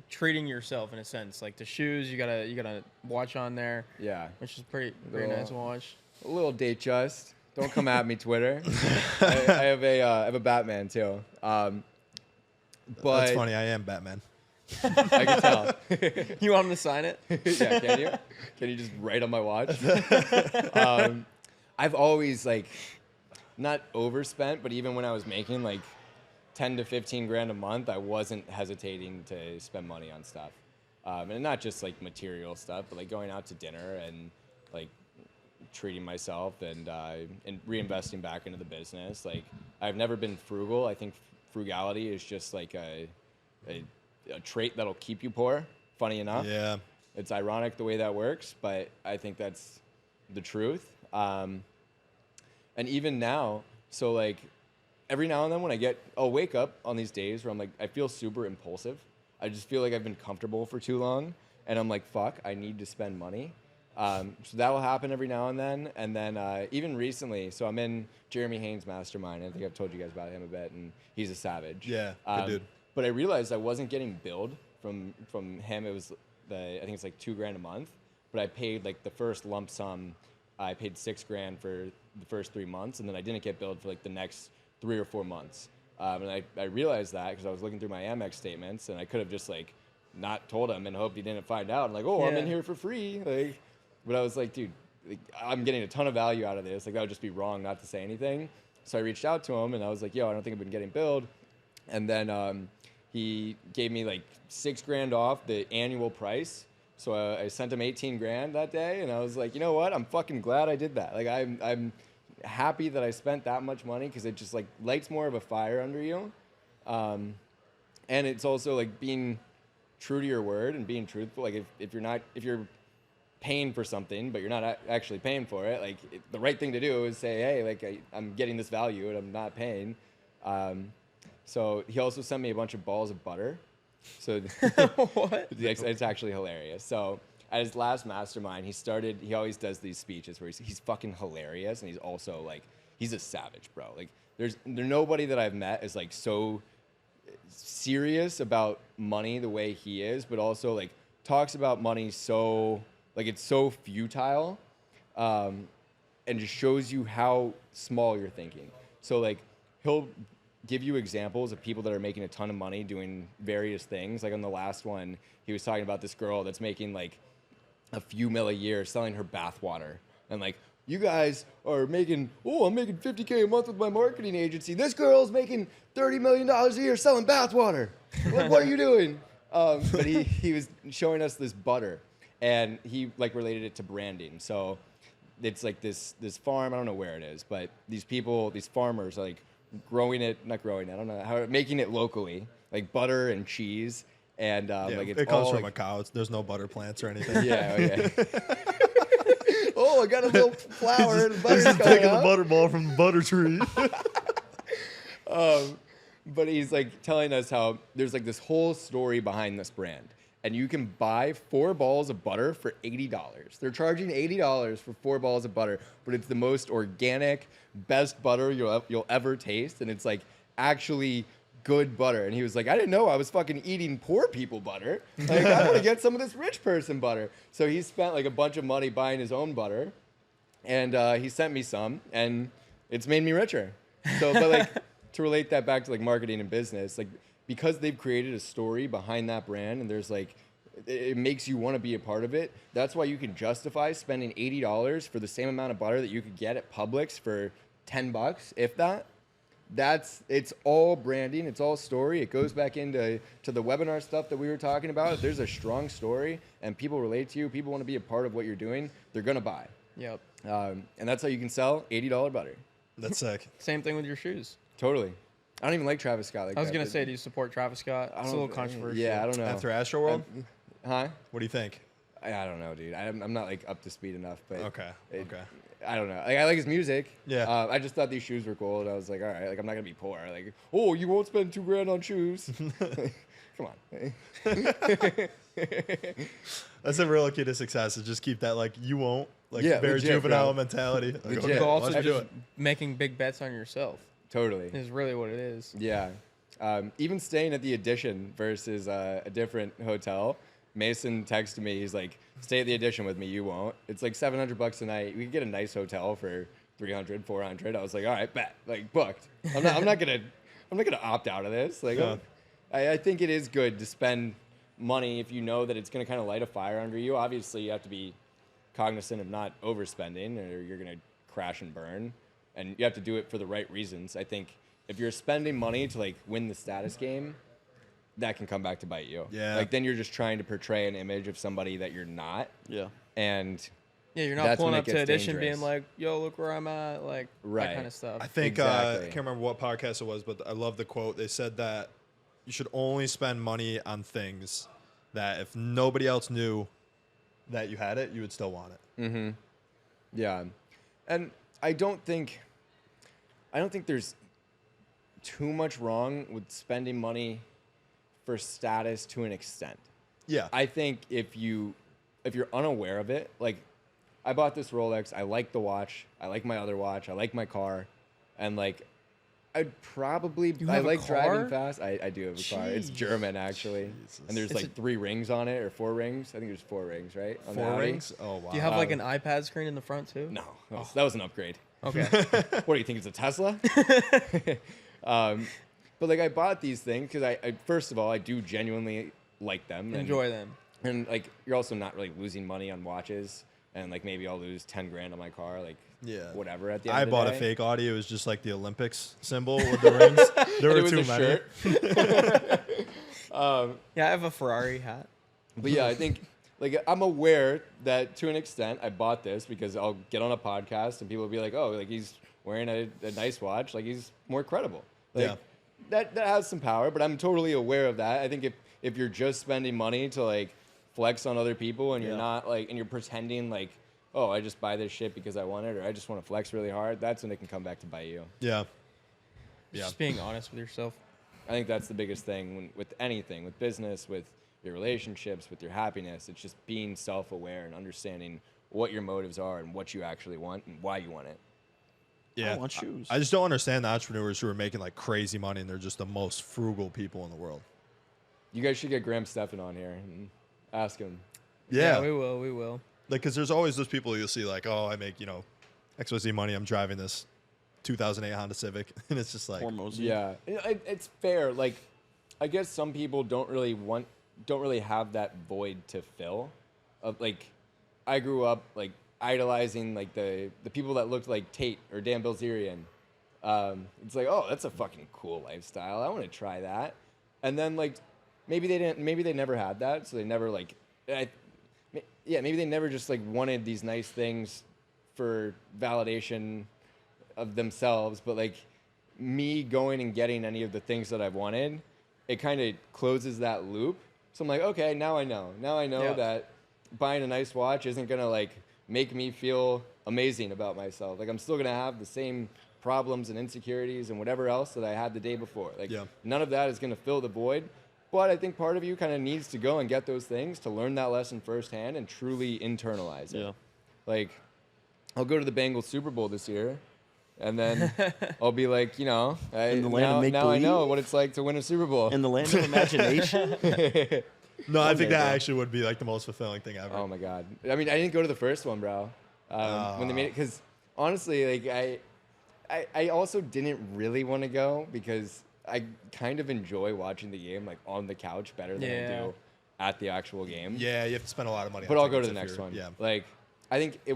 treating yourself in a sense, like the shoes you gotta watch on there, Yeah. which is pretty Little- nice to watch. A little date just. Don't come at me, Twitter. I have a Batman too. But That's funny. I am Batman. I can tell. You want him to sign it? Yeah, can you? Can you just write on my watch? I've always like not overspent, but even when I was making like 10 to 15 grand a month, I wasn't hesitating to spend money on stuff. And not just like material stuff, but like going out to dinner and like treating myself and reinvesting back into the business. Like I've never been frugal. I think frugality is just like a trait that'll keep you poor. Funny enough. Yeah. It's ironic the way that works, but I think that's the truth. And even now, so like every now and then when I'll wake up on these days where I'm like, I feel super impulsive. I just feel like I've been comfortable for too long. And I'm like, fuck, I need to spend money. So that will happen every now and then. And then even recently, so I'm in Jeremy Haynes' mastermind. I think I've told you guys about him a bit, and he's a savage. Yeah, good dude. But I realized I wasn't getting billed from him. It was I think it's like $2,000 a month, but I paid like the first lump sum. I paid $6,000 for the first 3 months, and then I didn't get billed for like the next 3 or 4 months. And I realized that because I was looking through my Amex statements, and I could have just like not told him and hoped he didn't find out. I'm like, oh, I'm in here for free. Like, but I was like, dude, like, I'm getting a ton of value out of this. Like, that would just be wrong not to say anything. So I reached out to him, and I was like, yo, I don't think I've been getting billed. And then he gave me like $6,000 off the annual price. So I sent him $18,000 that day, and I was like, you know what? I'm fucking glad I did that. Like, I'm happy that I spent that much money because it just like lights more of a fire under you. And it's also like being true to your word and being truthful. Like if you're paying for something, but you're not actually paying for it, like the right thing to do is say, hey, like I'm getting this value and I'm not paying. So he also sent me a bunch of balls of butter. So What? it's actually hilarious. So at his last mastermind, he always does these speeches where he's fucking hilarious, and he's also like, he's a savage, bro. Like there's nobody that I've met is like so serious about money the way he is, but also like talks about money so like it's so futile, and just shows you how small you're thinking. So like he'll give you examples of people that are making a ton of money doing various things. Like on the last one, he was talking about this girl that's making like a few mil a year selling her bath water, and like, you guys are making, I'm making $50K a month with my marketing agency. This girl's making $30 million a year selling bath water. What are you doing? But he was showing us this butter, and he like related it to branding. So it's like this farm, I don't know where it is, but these farmers are like making it locally, like butter and cheese. And like it comes all from like, a cow. There's no butter plants or anything. Yeah. Oh, I got a little flour and butter's He's coming taking the out. butter ball from the butter tree. But he's like telling us how there's like this whole story behind this brand, and you can buy 4 balls of butter for $80. They're charging $80 for 4 balls of butter, but it's the most organic, best butter you'll ever taste, and it's like actually good butter. And he was like, I didn't know I was fucking eating poor people butter. Like, I want to get some of this rich person butter. So he spent like a bunch of money buying his own butter, and he sent me some, and it's made me richer. So, but like to relate that back to like marketing and business, like because they've created a story behind that brand, and there's like, it makes you want to be a part of it. That's why you can justify spending $80 for the same amount of butter that you could get at Publix for $10, if that. It's all branding. It's all story. It goes back into the webinar stuff that we were talking about. If there's a strong story and people relate to you, people want to be a part of what you're doing, they're going to buy. Yep. And that's how you can sell $80 butter. That's sick. Same thing with your shoes. Totally. I don't even like Travis Scott like that. I was going to say, do you support Travis Scott? It's a little controversial. Yeah, I don't know. After Astroworld? Huh? What do you think? I don't know, dude. I'm not like up to speed enough, but Okay. I don't know. Like, I like his music. Yeah. I just thought these shoes were cool, and I was like, all right, like I'm not gonna be poor. Like, oh, you won't spend $2,000 on shoes. Come on. That's a real key to success, is just keep that like you won't, like very legit, juvenile bro. mentality. Like, Legit. okay, But also let's do just it. making big bets on yourself Totally. is really what it is. Yeah. Even staying at the Edition versus a different hotel. Mason texted me. He's like, "Stay at the Edition with me. You won't. It's like $700 a night. We could get a nice hotel for $300, $400." I was like, "All right, bet. Like booked. I'm not gonna opt out of this. Like, Yeah. I think it is good to spend money if you know that it's gonna kind of light a fire under you. Obviously, you have to be cognizant of not overspending, or you're gonna crash and burn, and you have to do it for the right reasons. I think if you're spending money to like win the status game, that can come back to bite you. Yeah. Like then you're just trying to portray an image of somebody that you're not. Yeah. And Yeah, you're not That's pulling when up it to gets Edition dangerous. being like, yo, look where I'm at, like Right. that kind of stuff. I think Exactly. I can't remember what podcast it was, but I love the quote. They said that you should only spend money on things that if nobody else knew that you had it, you would still want it. yeah. And I don't think there's too much wrong with spending money for status to an extent. Yeah. I think if you're unaware of it, like I bought this Rolex. I like the watch. I like my other watch. I like my car, and like, I'd probably You I have a like driving car? fast. I do have a car. It's Jeez. German actually, and there's It's like 3 rings on it or 4 rings. I think there's 4 rings, right? On the 4 Audi. rings? Oh wow. Do you have like an iPad screen in the front too? No, that was an upgrade. Okay. What do you think? It's a Tesla? But like I bought these things because I first of all I do genuinely like them. And, Enjoy them. And like you're also not really losing money on watches, and like maybe I'll lose 10 grand on my car, like Yeah. whatever. At the end I of the bought day. a fake Audi. It was just like the Olympics symbol with the rings. There And were it was too a many. shirt. Yeah, I have a Ferrari hat. But yeah, I think like I'm aware that to an extent I bought this because I'll get on a podcast and people will be like, oh, like he's wearing a nice watch, like he's more credible. Like, Yeah. That has some power, but I'm totally aware of that. I think if you're just spending money to like flex on other people and you're not like and you're pretending like, oh, I just buy this shit because I want it or I just want to flex really hard, that's when it can come back to bite you. Yeah. Yeah. Just being honest with yourself. I think that's the biggest thing with anything, with business, with your relationships, with your happiness. It's just being self-aware and understanding what your motives are and what you actually want and why you want it. Yeah. I want shoes. I just don't understand the entrepreneurs who are making like crazy money and they're just the most frugal people in the world. You guys should get Graham Stephan on here and ask him. Yeah. we will. We will. Like, because there's always those people you'll see like, oh, I make, XYZ money. I'm driving this 2008 Honda Civic. And it's just like, Poor Mosey. Yeah, it's fair. Like, I guess some people don't really have that void to fill. Of like, I grew up like idolizing like the people that looked like Tate or Dan Bilzerian. It's like, oh, that's a fucking cool lifestyle. I want to try that. And then like, maybe they never had that, so they never like, maybe they never just like wanted these nice things for validation of themselves. But like, me going and getting any of the things that I've wanted, it kind of closes that loop. So I'm like, okay, now I know. Now I know that buying a nice watch isn't gonna like make me feel amazing about myself. Like I'm still gonna have the same problems and insecurities and whatever else that I had the day before. Like none of that is gonna fill the void. But I think part of you kind of needs to go and get those things to learn that lesson firsthand and truly internalize it. Yeah. Like, I'll go to the Bengals Super Bowl this year, and then I'll be like, In the land of now I make-believe? know what it's like to win a Super Bowl. In the land of imagination. no, I think day, that bro. actually would be like the most fulfilling thing ever. Oh my god! I mean, I didn't go to the first one, bro. When they made it, because honestly, like I also didn't really want to go because I kind of enjoy watching the game like on the couch better than I do at the actual game. Yeah, you have to spend a lot of money. But on I'll go to tickets the if next you're- one. Yeah. Like, I think I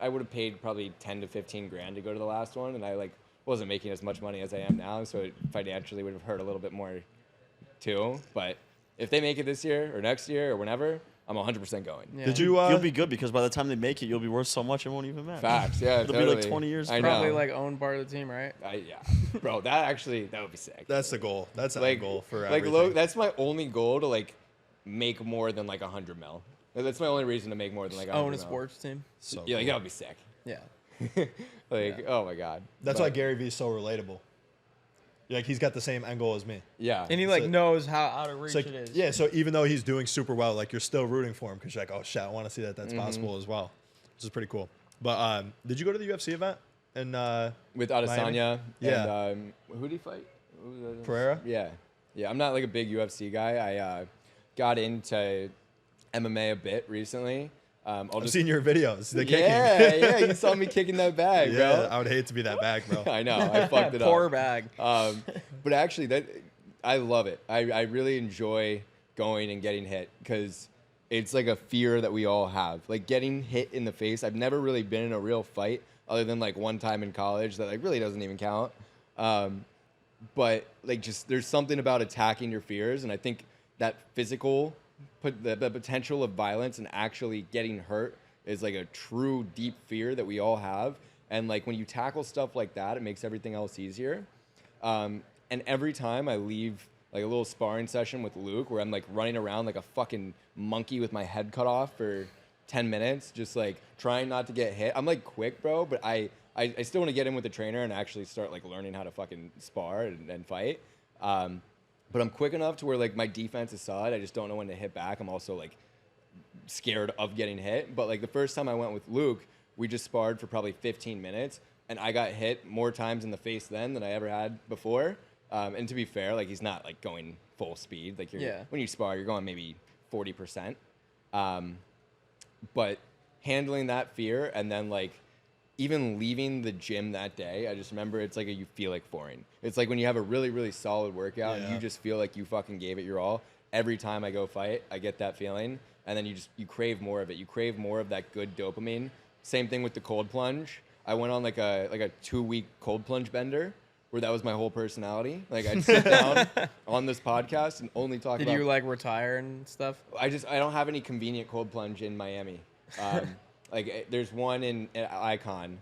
would have paid probably 10 to 15 grand to go to the last one, and I like wasn't making as much money as I am now, so it financially would have hurt a little bit more too. But if they make it this year or next year or whenever, I'm 100% going. Yeah. Did you? You'll be good because by the time they make it, you'll be worth so much it won't even matter. Facts, yeah. It'll totally. be like 20 years. I Probably know. like owned part of the team, right? Yeah, bro. That would be sick. That's the goal. That's the like goal for like everything. that's my only goal to like make more than like 100 mil. That's my only reason to make more than like 100 Own a mil. sports team. So Yeah, like, cool. that would be sick. Yeah. Like, oh my god. That's But, why Gary Vee is so relatable. Like he's got the same end goal as me. Yeah. And he like So- knows how out of reach It's like, it is. yeah, so even though he's doing super well, like you're still rooting for him because you're like, oh shit, I want to see that that's possible as well, which is pretty cool. But did you go to the UFC event in with Miami? Adesanya. Yeah. And, who did he fight? Who was that? Pereira? Yeah. Yeah. I'm not like a big UFC guy. I got into MMA a bit recently. I've seen your videos. The kicking. yeah, you saw me kicking that bag, Yeah, bro. I would hate to be that bag, bro. I know. I fucked it Poor up. bag. But actually, I love it. I really enjoy going and getting hit because it's like a fear that we all have. Like getting hit in the face. I've never really been in a real fight other than like one time in college that like really doesn't even count. But like just there's something about attacking your fears, and I think that physical, the potential of violence and actually getting hurt is like a true deep fear that we all have. And like when you tackle stuff like that, it makes everything else easier. And every time I leave like a little sparring session with Luke where I'm like running around like a fucking monkey with my head cut off for 10 minutes, just like trying not to get hit. I'm like quick, bro, but I still want to get in with the trainer and actually start like learning how to fucking spar and fight. But I'm quick enough to where like my defense is solid. I just don't know when to hit back. I'm also like scared of getting hit. But like the first time I went with Luke, we just sparred for probably 15 minutes, and I got hit more times in the face then than I ever had before. And to be fair, like he's not like going full speed. Like when you spar, you're going maybe 40%. But handling that fear and then like even leaving the gym that day, I just remember it's like you feel like foreign. It's like when you have a really, really solid workout and you just feel like you fucking gave it your all. Every time I go fight, I get that feeling. And then you crave more of it. You crave more of that good dopamine. Same thing with the cold plunge. I went on like a 2-week cold plunge bender where that was my whole personality. Like I'd sit down on this podcast and only talk about. Did you like retire and stuff? I don't have any convenient cold plunge in Miami. Like there's one in Icon.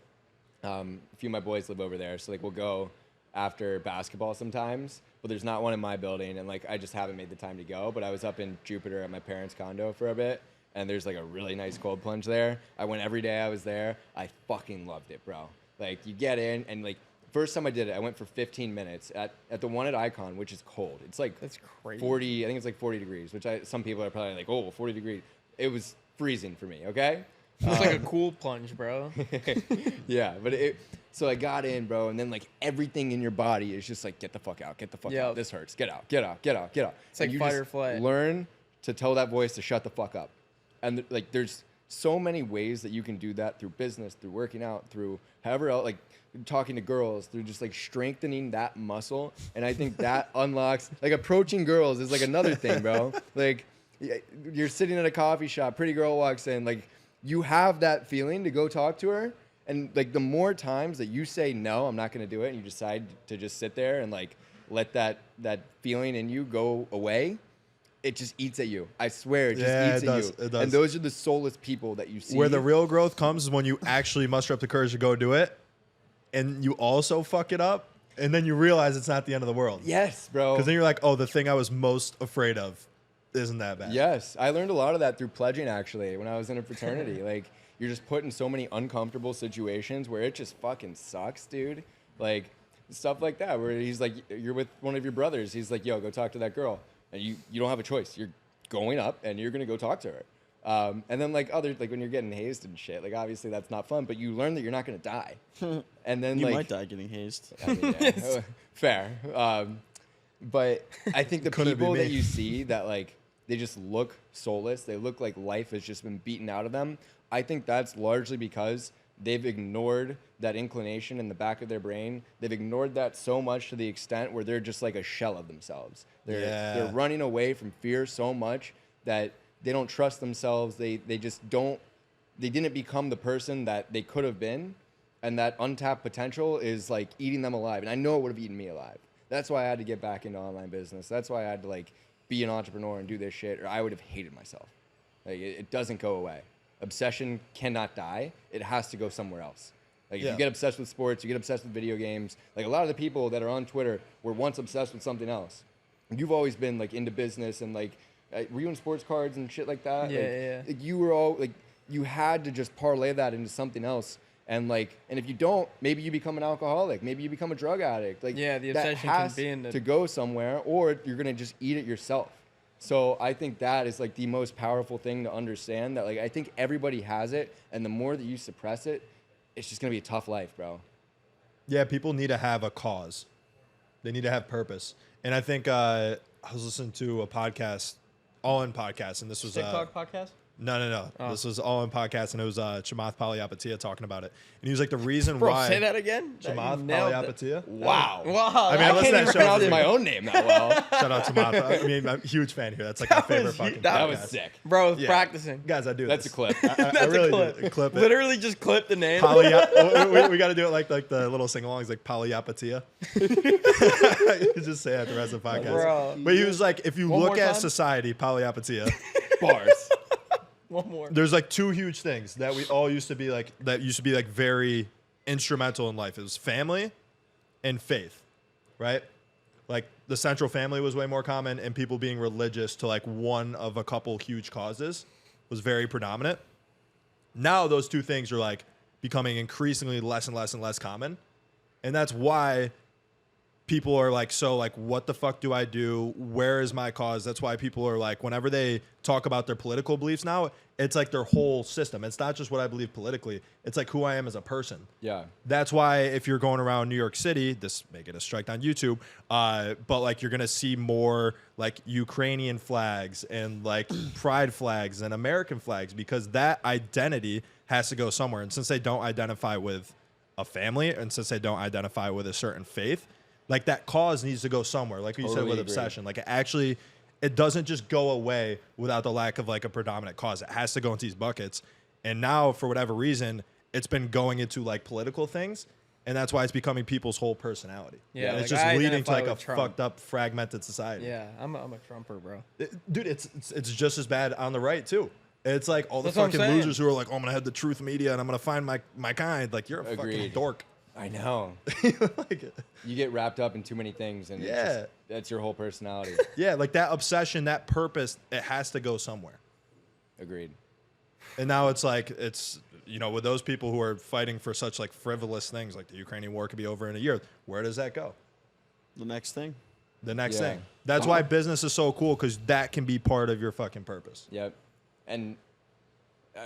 A few of my boys live over there, so like we'll go after basketball sometimes. But there's not one in my building, and like I just haven't made the time to go. But I was up in Jupiter at my parents' condo for a bit, and there's like a really nice cold plunge there. I went every day I was there. I fucking loved it, bro. Like you get in and like. First time I did it, I went for 15 minutes at the one at Icon, which is cold. It's like that's crazy. 40, I think it's like 40 degrees, which some people are probably like, oh, 40 degrees. It was freezing for me, okay? It's like a cool plunge, bro. Yeah, but so I got in, bro, and then like everything in your body is just like, get the fuck out, get the fuck out. This hurts. Get out, get out, get out, get out. It's like fight or flight. Learn to tell that voice to shut the fuck up. And like there's so many ways that you can do that through business, through working out, through however else, like talking to girls, through just like strengthening that muscle. And I think that unlocks, like approaching girls is like another thing, bro. Like you're sitting at a coffee shop, pretty girl walks in, like you have that feeling to go talk to her. And like the more times that you say, no, I'm not going to do it. And you decide to just sit there and like let that feeling in you go away. It just eats at you. I swear, it just eats at you. It does. And those are the soulless people that you see. Where the real growth comes is when you actually muster up the courage to go do it, and you also fuck it up, and then you realize it's not the end of the world. Yes, bro. Because then you're like, oh, the thing I was most afraid of isn't that bad. Yes, I learned a lot of that through pledging, actually, when I was in a fraternity. Like, you're just put in so many uncomfortable situations where it just fucking sucks, dude. Like, stuff like that, where he's like, you're with one of your brothers. He's like, yo, go talk to that girl. And you don't have a choice. You're going up and you're going to go talk to her. And then like when you're getting hazed and shit, like obviously that's not fun, but you learn that you're not going to die. And then you might die getting hazed. I mean, yeah, fair. But I think the people that you see that like, they just look soulless. They look like life has just been beaten out of them. I think that's largely because they've ignored that inclination in the back of their brain. They've ignored that so much to the extent where they're just like a shell of themselves. They're running away from fear so much that they don't trust themselves. They didn't become the person that they could have been. And that untapped potential is like eating them alive. And I know it would have eaten me alive. That's why I had to get back into online business. That's why I had to like be an entrepreneur and do this shit, or I would have hated myself. Like it doesn't go away. Obsession cannot die. It has to go somewhere else. Like if you get obsessed with sports, you get obsessed with video games. Like a lot of the people that are on Twitter were once obsessed with something else. You've always been like into business and like, were you in sports cards and shit like that? Yeah. Like, you were all like, you had to just parlay that into something else. And like, and if you don't, maybe you become an alcoholic. Maybe you become a drug addict. Like the obsession that has can be to go somewhere, or you're gonna just eat it yourself. So I think that is like the most powerful thing to understand. That like I think everybody has it, and the more that you suppress it, it's just gonna be a tough life, bro. Yeah, people need to have a cause. They need to have purpose. And I think I was listening to a podcast, All In Podcast, and this was TikTok podcast. No. Oh. This was All In Podcast, and it was Chamath Palihapitiya talking about it. And he was like, the reason Bro, why. say that again. Chamath Palihapitiya? Wow. Wow. I mean, I can't even pronounce my own name that well. Shout out to Chamath. I mean, I'm a huge fan here. That's like my favorite fucking podcast. That was sick. Bro, practicing. Guys, I do That's this. a clip. I really do. Clip it. Literally just clip the name. We got to do it like the little sing-alongs, like Palihapitiya. You just say it the rest of the podcast. Bro. But he was like, if you One look more at time? society, Palihapitiya, Bars. One more. there's like two huge things that we all used to be like, very instrumental in life. It was family and faith, right? Like the central family was way more common, and people being religious to like one of a couple huge causes was very predominant. Now those two things are like becoming increasingly less and less and less common. And that's why people are like, so like, what the fuck do I do? Where is my cause? That's why people are like, whenever they talk about their political beliefs now, it's like their whole system. It's not just what I believe politically. It's like who I am as a person. Yeah. That's why if you're going around New York City, this may get a strike on YouTube, but like you're gonna see more like Ukrainian flags and like pride flags and American flags, because that identity has to go somewhere. And since they don't identify with a family, and since they don't identify with a certain faith, like that cause needs to go somewhere. Like you said with obsession, like it doesn't just go away without the lack of like a predominant cause. It has to go into these buckets. And now, for whatever reason, it's been going into like political things, and that's why it's becoming people's whole personality. Yeah, and it's like, just I leading to like a identify with Trump. fucked up, fragmented society. Yeah, I'm a Trumper, bro. Dude, it's just as bad on the right too. It's like all the That's what I'm fucking saying. losers who are like, oh, I'm gonna have the truth media and I'm gonna find my kind. Like, you're a fucking Agreed. dork. I know. Like, You get wrapped up in too many things, and that's your whole personality. yeah, like that obsession, that purpose, it has to go somewhere. Agreed. And now it's like, with those people who are fighting for such like frivolous things, like the Ukrainian war could be over in a year. Where does that go? The next thing. The next Yeah. thing. That's why business is so cool, because that can be part of your fucking purpose. Yep. And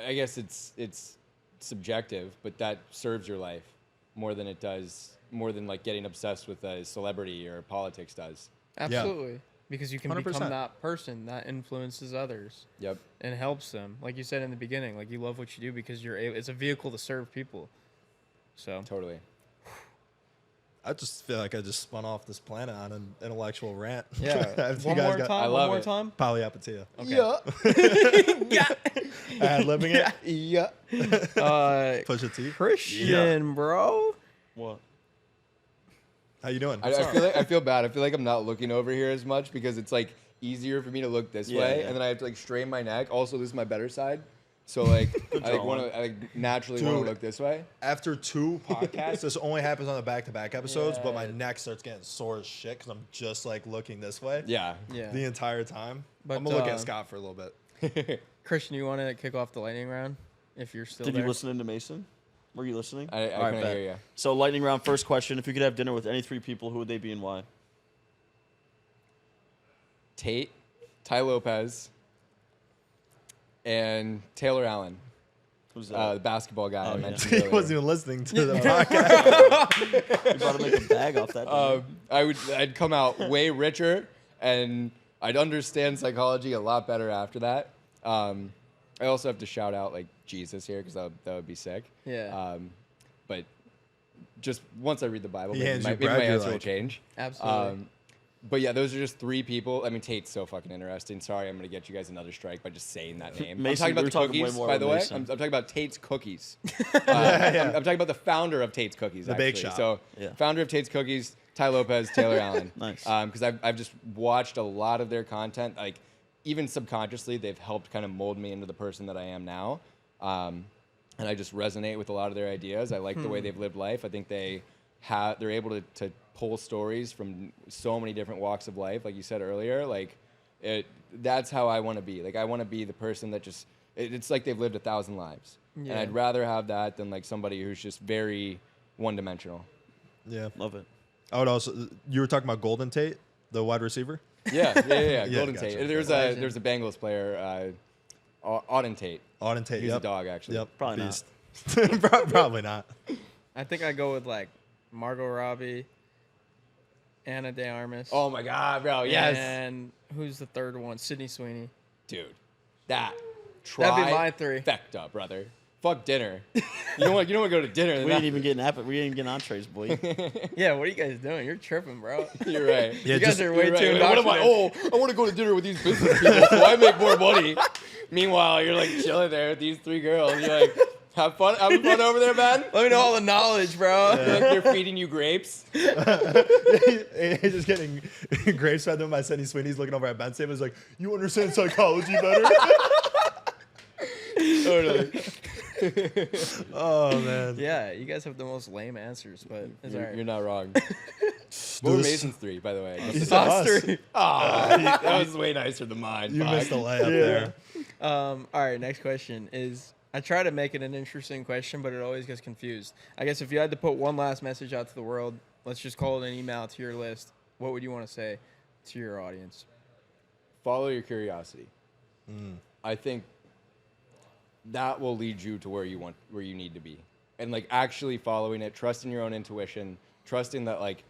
I guess it's subjective, but that serves your life more than like getting obsessed with a celebrity or politics does. Absolutely. Because you can 100%. become that person that influences others Yep. and helps them. Like you said in the beginning, like you love what you do because it's a vehicle to serve people. So Totally. I just feel like I just spun off this planet on an intellectual rant. yeah. After One you guys more got time. I One love more it. time. Polyapatia. Okay. Living it. Yeah. Push it to you. Christian, bro. What? How you doing? I feel bad. I feel like I'm not looking over here as much because it's like easier for me to look this way, yeah. and then I have to like strain my neck. Also, this is my better side, so like I naturally want to Dude. look this way. After 2 podcasts, this only happens on the back-to-back episodes, but my Yeah. neck starts getting sore as shit because I'm just like looking this way Yeah. Yeah. the entire time. But, I'm gonna look at Scott for a little bit. Christian, you want to kick off the lightning round? If you're still Did there. you listen to Mason? Were you listening? I All right, couldn't bet. hear you. So lightning round, first question. If you could have dinner with any 3 people, who would they be and why? Tate, Tai Lopez, and Taylor Allen, Who's that? the basketball guy I Oh, yeah. mentioned He earlier. wasn't even listening to the podcast. You about to make a bag off that. I'd come out way richer, and I'd understand psychology a lot better after that. I also have to shout out like Jesus here because that would be sick. Yeah. But just once I read the Bible, He maybe hands you my bread, you're answer will like- change. Absolutely. But yeah, those are just 3 people. I mean, Tate's so fucking interesting. Sorry, I'm gonna get you guys another strike by just saying that name. Mason, I'm talking about we were the talking way cookies, more by about the way. Mason. I'm talking about Tate's Cookies. Yeah. I'm talking about the founder of Tate's Cookies. The actually. bake shop. So, Yeah. founder of Tate's Cookies, Tai Lopez, Taylor Allen. Nice. Because I've just watched a lot of their content. Like, even subconsciously, they've helped kind of mold me into the person that I am now. And I just resonate with a lot of their ideas. I like the way they've lived life. I think they're able to pull stories from so many different walks of life, like you said earlier. Like, that's how I want to be. Like, I want to be the person that just it's like they've lived 1,000 lives, and Yeah. I'd rather have that than like somebody who's just very one-dimensional. Yeah. Love it. I would also. You were talking about Golden Tate, the wide receiver. Yeah. Yeah, Golden gotcha. Tate. There's a Bengals player, Auden Tate. Auden Tate. He's Yep. a dog, actually. Yep. Probably Beast. Probably not. I think I go with like Margot Robbie, Anna De Armas. Oh my God, bro! Yes, And who's the third one? Sydney Sweeney. dude, that That'd be my 3. trifecta, brother. Fuck dinner. You don't want to go to dinner. We ain't even getting entrees, boy. Yeah, what are you guys doing? You're tripping, bro. You're right. Yeah, You guys just- are way You're too right. What am I? indoctrinated. Oh, I want to go to dinner with these business people, so I make more money. Meanwhile, you're like chilling there with these 3 girls. You're like, having fun over there, man. Let me know all the knowledge, bro. You're like, they're feeding you grapes. He's just getting grapes fed to him by Sydney Sweeney. He's looking over at Ben's table. He's like, "You understand psychology better." Totally. Oh man. Yeah, you guys have the most lame answers, but it's all right. You're not wrong. What were Mason's 3, by the way? It's Us us. 3. That was way nicer than mine. You Fuck. missed a layup there. All right, next question is, I try to make it an interesting question, but it always gets confused. I guess if you had to put one last message out to the world, let's just call it an email to your list, what would you want to say to your audience? Follow your curiosity. I think that will lead you to where you need to be. And like actually following it, trusting your own intuition, trusting that like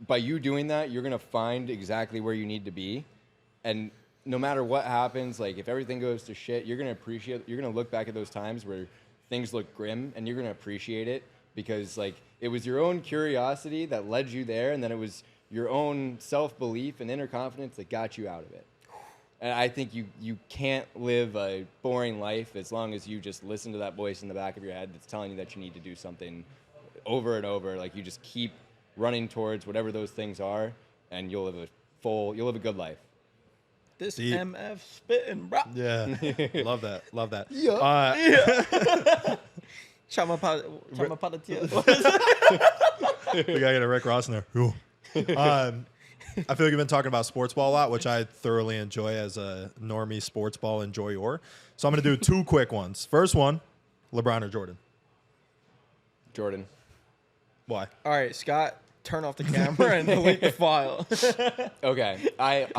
by you doing that, you're going to find exactly where you need to be. And no matter what happens, like if everything goes to shit, you're going to look back at those times where things look grim and you're going to appreciate it because like it was your own curiosity that led you there. And then it was your own self-belief and inner confidence that got you out of it. And I think you can't live a boring life as long as you just listen to that voice in the back of your head that's telling you that you need to do something over and over. Like you just keep running towards whatever those things are, and you'll live a good life. This Deep. MF spitting, bro. Yeah. Love that. Love that. Chama patatio. We gotta get a Rick Ross in there. Ooh. I feel like you've been talking about sports ball a lot, which I thoroughly enjoy as a normie sports ball enjoyer. So I'm going to do 2 quick ones. First one, LeBron or Jordan? Jordan. Why? All right, Scott, turn off the camera and delete the file. Okay.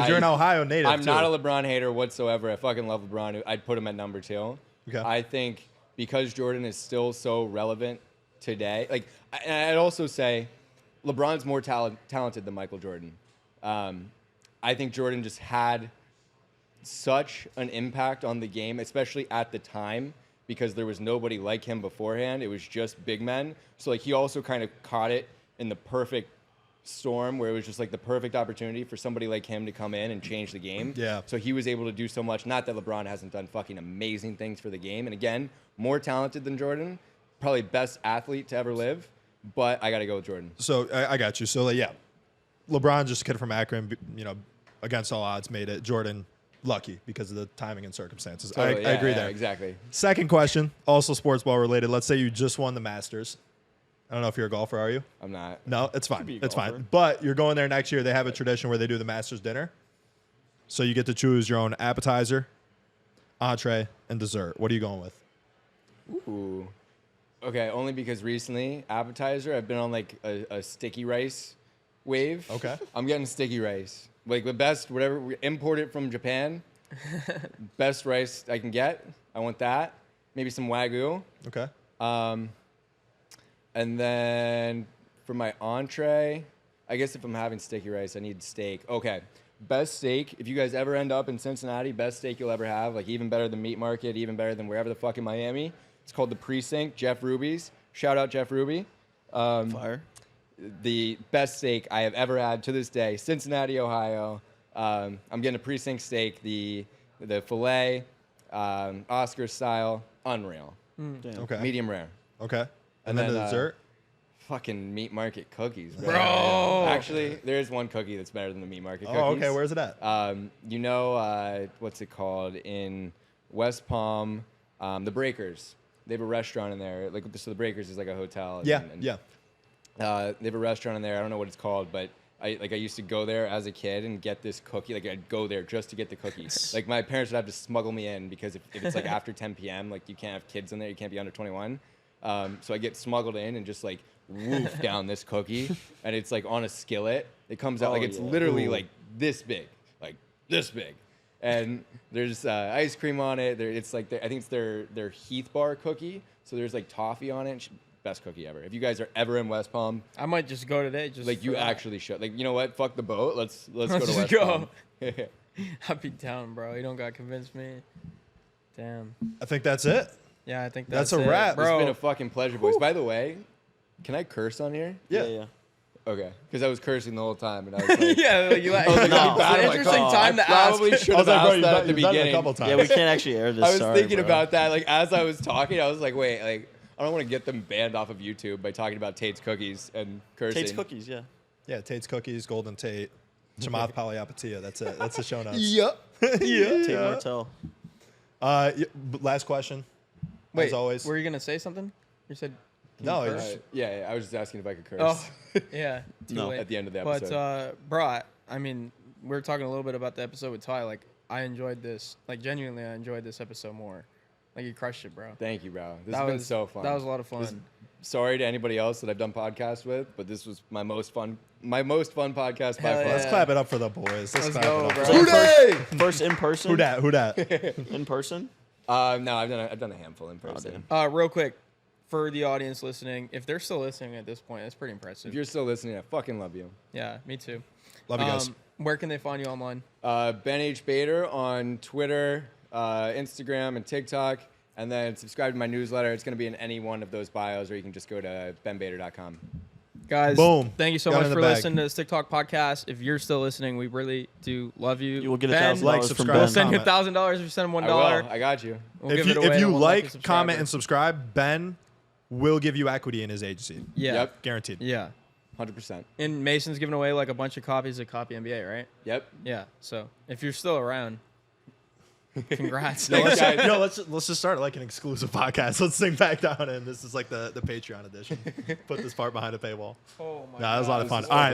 You're an Ohio native, I'm too. not a LeBron hater whatsoever. I fucking love LeBron. I'd put him at number 2. Okay. I think because Jordan is still so relevant today, like, and I'd also say LeBron's more talented than Michael Jordan. I think Jordan just had such an impact on the game, especially at the time, because there was nobody like him beforehand. It was just big men. So like he also kind of caught it in the perfect storm where it was just like the perfect opportunity for somebody like him to come in and change the game. Yeah. So he was able to do so much. Not that LeBron hasn't done fucking amazing things for the game. And again, more talented than Jordan, probably best athlete to ever live. But I got to go with Jordan. So I got you. So like, yeah, LeBron, just a kid from Akron, against all odds, made it. Jordan, lucky because of the timing and circumstances. Totally, I agree yeah, there. Exactly. Second question, also sports ball related. Let's say you just won the Masters. I don't know if you're a golfer, are you? I'm not. No, it's fine. be a It's golfer. fine. But you're going there next year. They have a tradition where they do the Masters dinner. So you get to choose your own appetizer, entree, and dessert. What are you going with? Ooh. Okay, only because recently, appetizer, I've been on like a sticky rice wave. Okay. I'm getting sticky rice. Like the best, whatever, we import it from Japan. Best rice I can get. I want that. Maybe some Wagyu. Okay. And then for my entree, I guess if I'm having sticky rice, I need steak. Okay. Best steak, if you guys ever end up in Cincinnati, best steak you'll ever have, like even better than Meat Market, even better than wherever the fuck in Miami. It's called The Precinct, Jeff Ruby's. Shout out Jeff Ruby. Fire. The best steak I have ever had to this day, Cincinnati, Ohio. I'm getting a Precinct steak, the filet, Oscar style, unreal. Damn. Okay. Medium rare. Okay. And And then the then, dessert? Fucking Meat Market cookies, Bro. Actually, there is one cookie that's better than the Meat Market cookies. Oh, okay. Where's it at? What's it called in West Palm? The Breakers. They have a restaurant in there. Like, so the Breakers is like a hotel. Yeah. and, Yeah. They have a restaurant in there. I don't know what it's called, but I used to go there as a kid and get this cookie. Like I'd go there just to get the cookies. Like my parents would have to smuggle me in because if it's like after 10 p.m., like you can't have kids in there. You can't be under 21. So I get smuggled in and just like woof down this cookie, and it's like on a skillet. It comes out like it's literally like this big, and there's ice cream on it. It's like I think it's their Heath Bar cookie. So there's like toffee on it. Best cookie ever. If you guys are ever in West Palm, I might just go today. Just like you for that. actually should. Like you know what? Fuck the boat. Let's go to just West go. Palm. I'd be down, bro. You don't got to convince me. Damn. I think that's it. Yeah, I think That's that's a it, wrap. bro. It's been a fucking pleasure, boys. By the way, can I curse on here? Yeah. Okay, because I was cursing the whole time, and I was like, yeah, like you like. I was like, No. how bad It's am an I interesting going? time I to ask. probably should I was have like, bro, asked that at the you've done it a beginning. couple times. Yeah, we can't actually air this. I was Sorry, thinking bro. about that, like as I was talking, I was like, wait, like I don't want to get them banned off of YouTube by talking about Tate's cookies and cursing. Tate's cookies, yeah. Yeah. Tate's Cookies, Golden Tate, Chamath Palihapitiya. That's it. That's the show notes. Yep. Tate Martell. Last question. Wait, as always. were you gonna say something? You said. can No, you it's- curse? Yeah, I was just asking if I could curse. Oh, yeah. Too No. late. At the end of the episode. But, bro, I mean, we were talking a little bit about the episode with Ty. Like, I enjoyed this. Like, genuinely, I enjoyed this episode more. Like, you crushed it, bro. Thank you, bro. This That has been was so fun. That was a lot of fun. sorry to anybody else that I've done podcasts with, but this was my most fun podcast by Hell far. yeah. Let's clap it up for the boys. Let's clap go, it up. bro. Was that Hooray! first in person? Who dat? In person? No, I've done a handful in person. Real quick, for the audience listening, if they're still listening at this point, that's pretty impressive. If you're still listening, I fucking love you. Yeah, me too. Love you guys. Where can they find you online? Ben H. Bader on Twitter, Instagram, and TikTok. And then subscribe to my newsletter. It's going to be in any one of those bios, or you can just go to benbader.com. Guys, Boom. thank you so Got much in the for bag. listening to the Stick Talk podcast. If you're still listening, we really do love you. You will get Ben, $1,000 like, from subscribe. We'll Ben. send you Comment. $1,000 if you send him $1. I will. I got you. We'll If give you, it away if to you one like, lucky comment, subscriber. and subscribe, Ben will give you equity in his agency. Yeah. Yep. Guaranteed. Yeah. 100%. And Mason's giving away like a bunch of copies of Copy NBA, right? Yep. Yeah. So if you're still around, congrats. Thanks, guys. Yo, let's just start like an exclusive podcast. Let's sing back down, and this is like the Patreon edition. Put this part behind a paywall. Oh my Nah, that was a lot of This fun. is All right.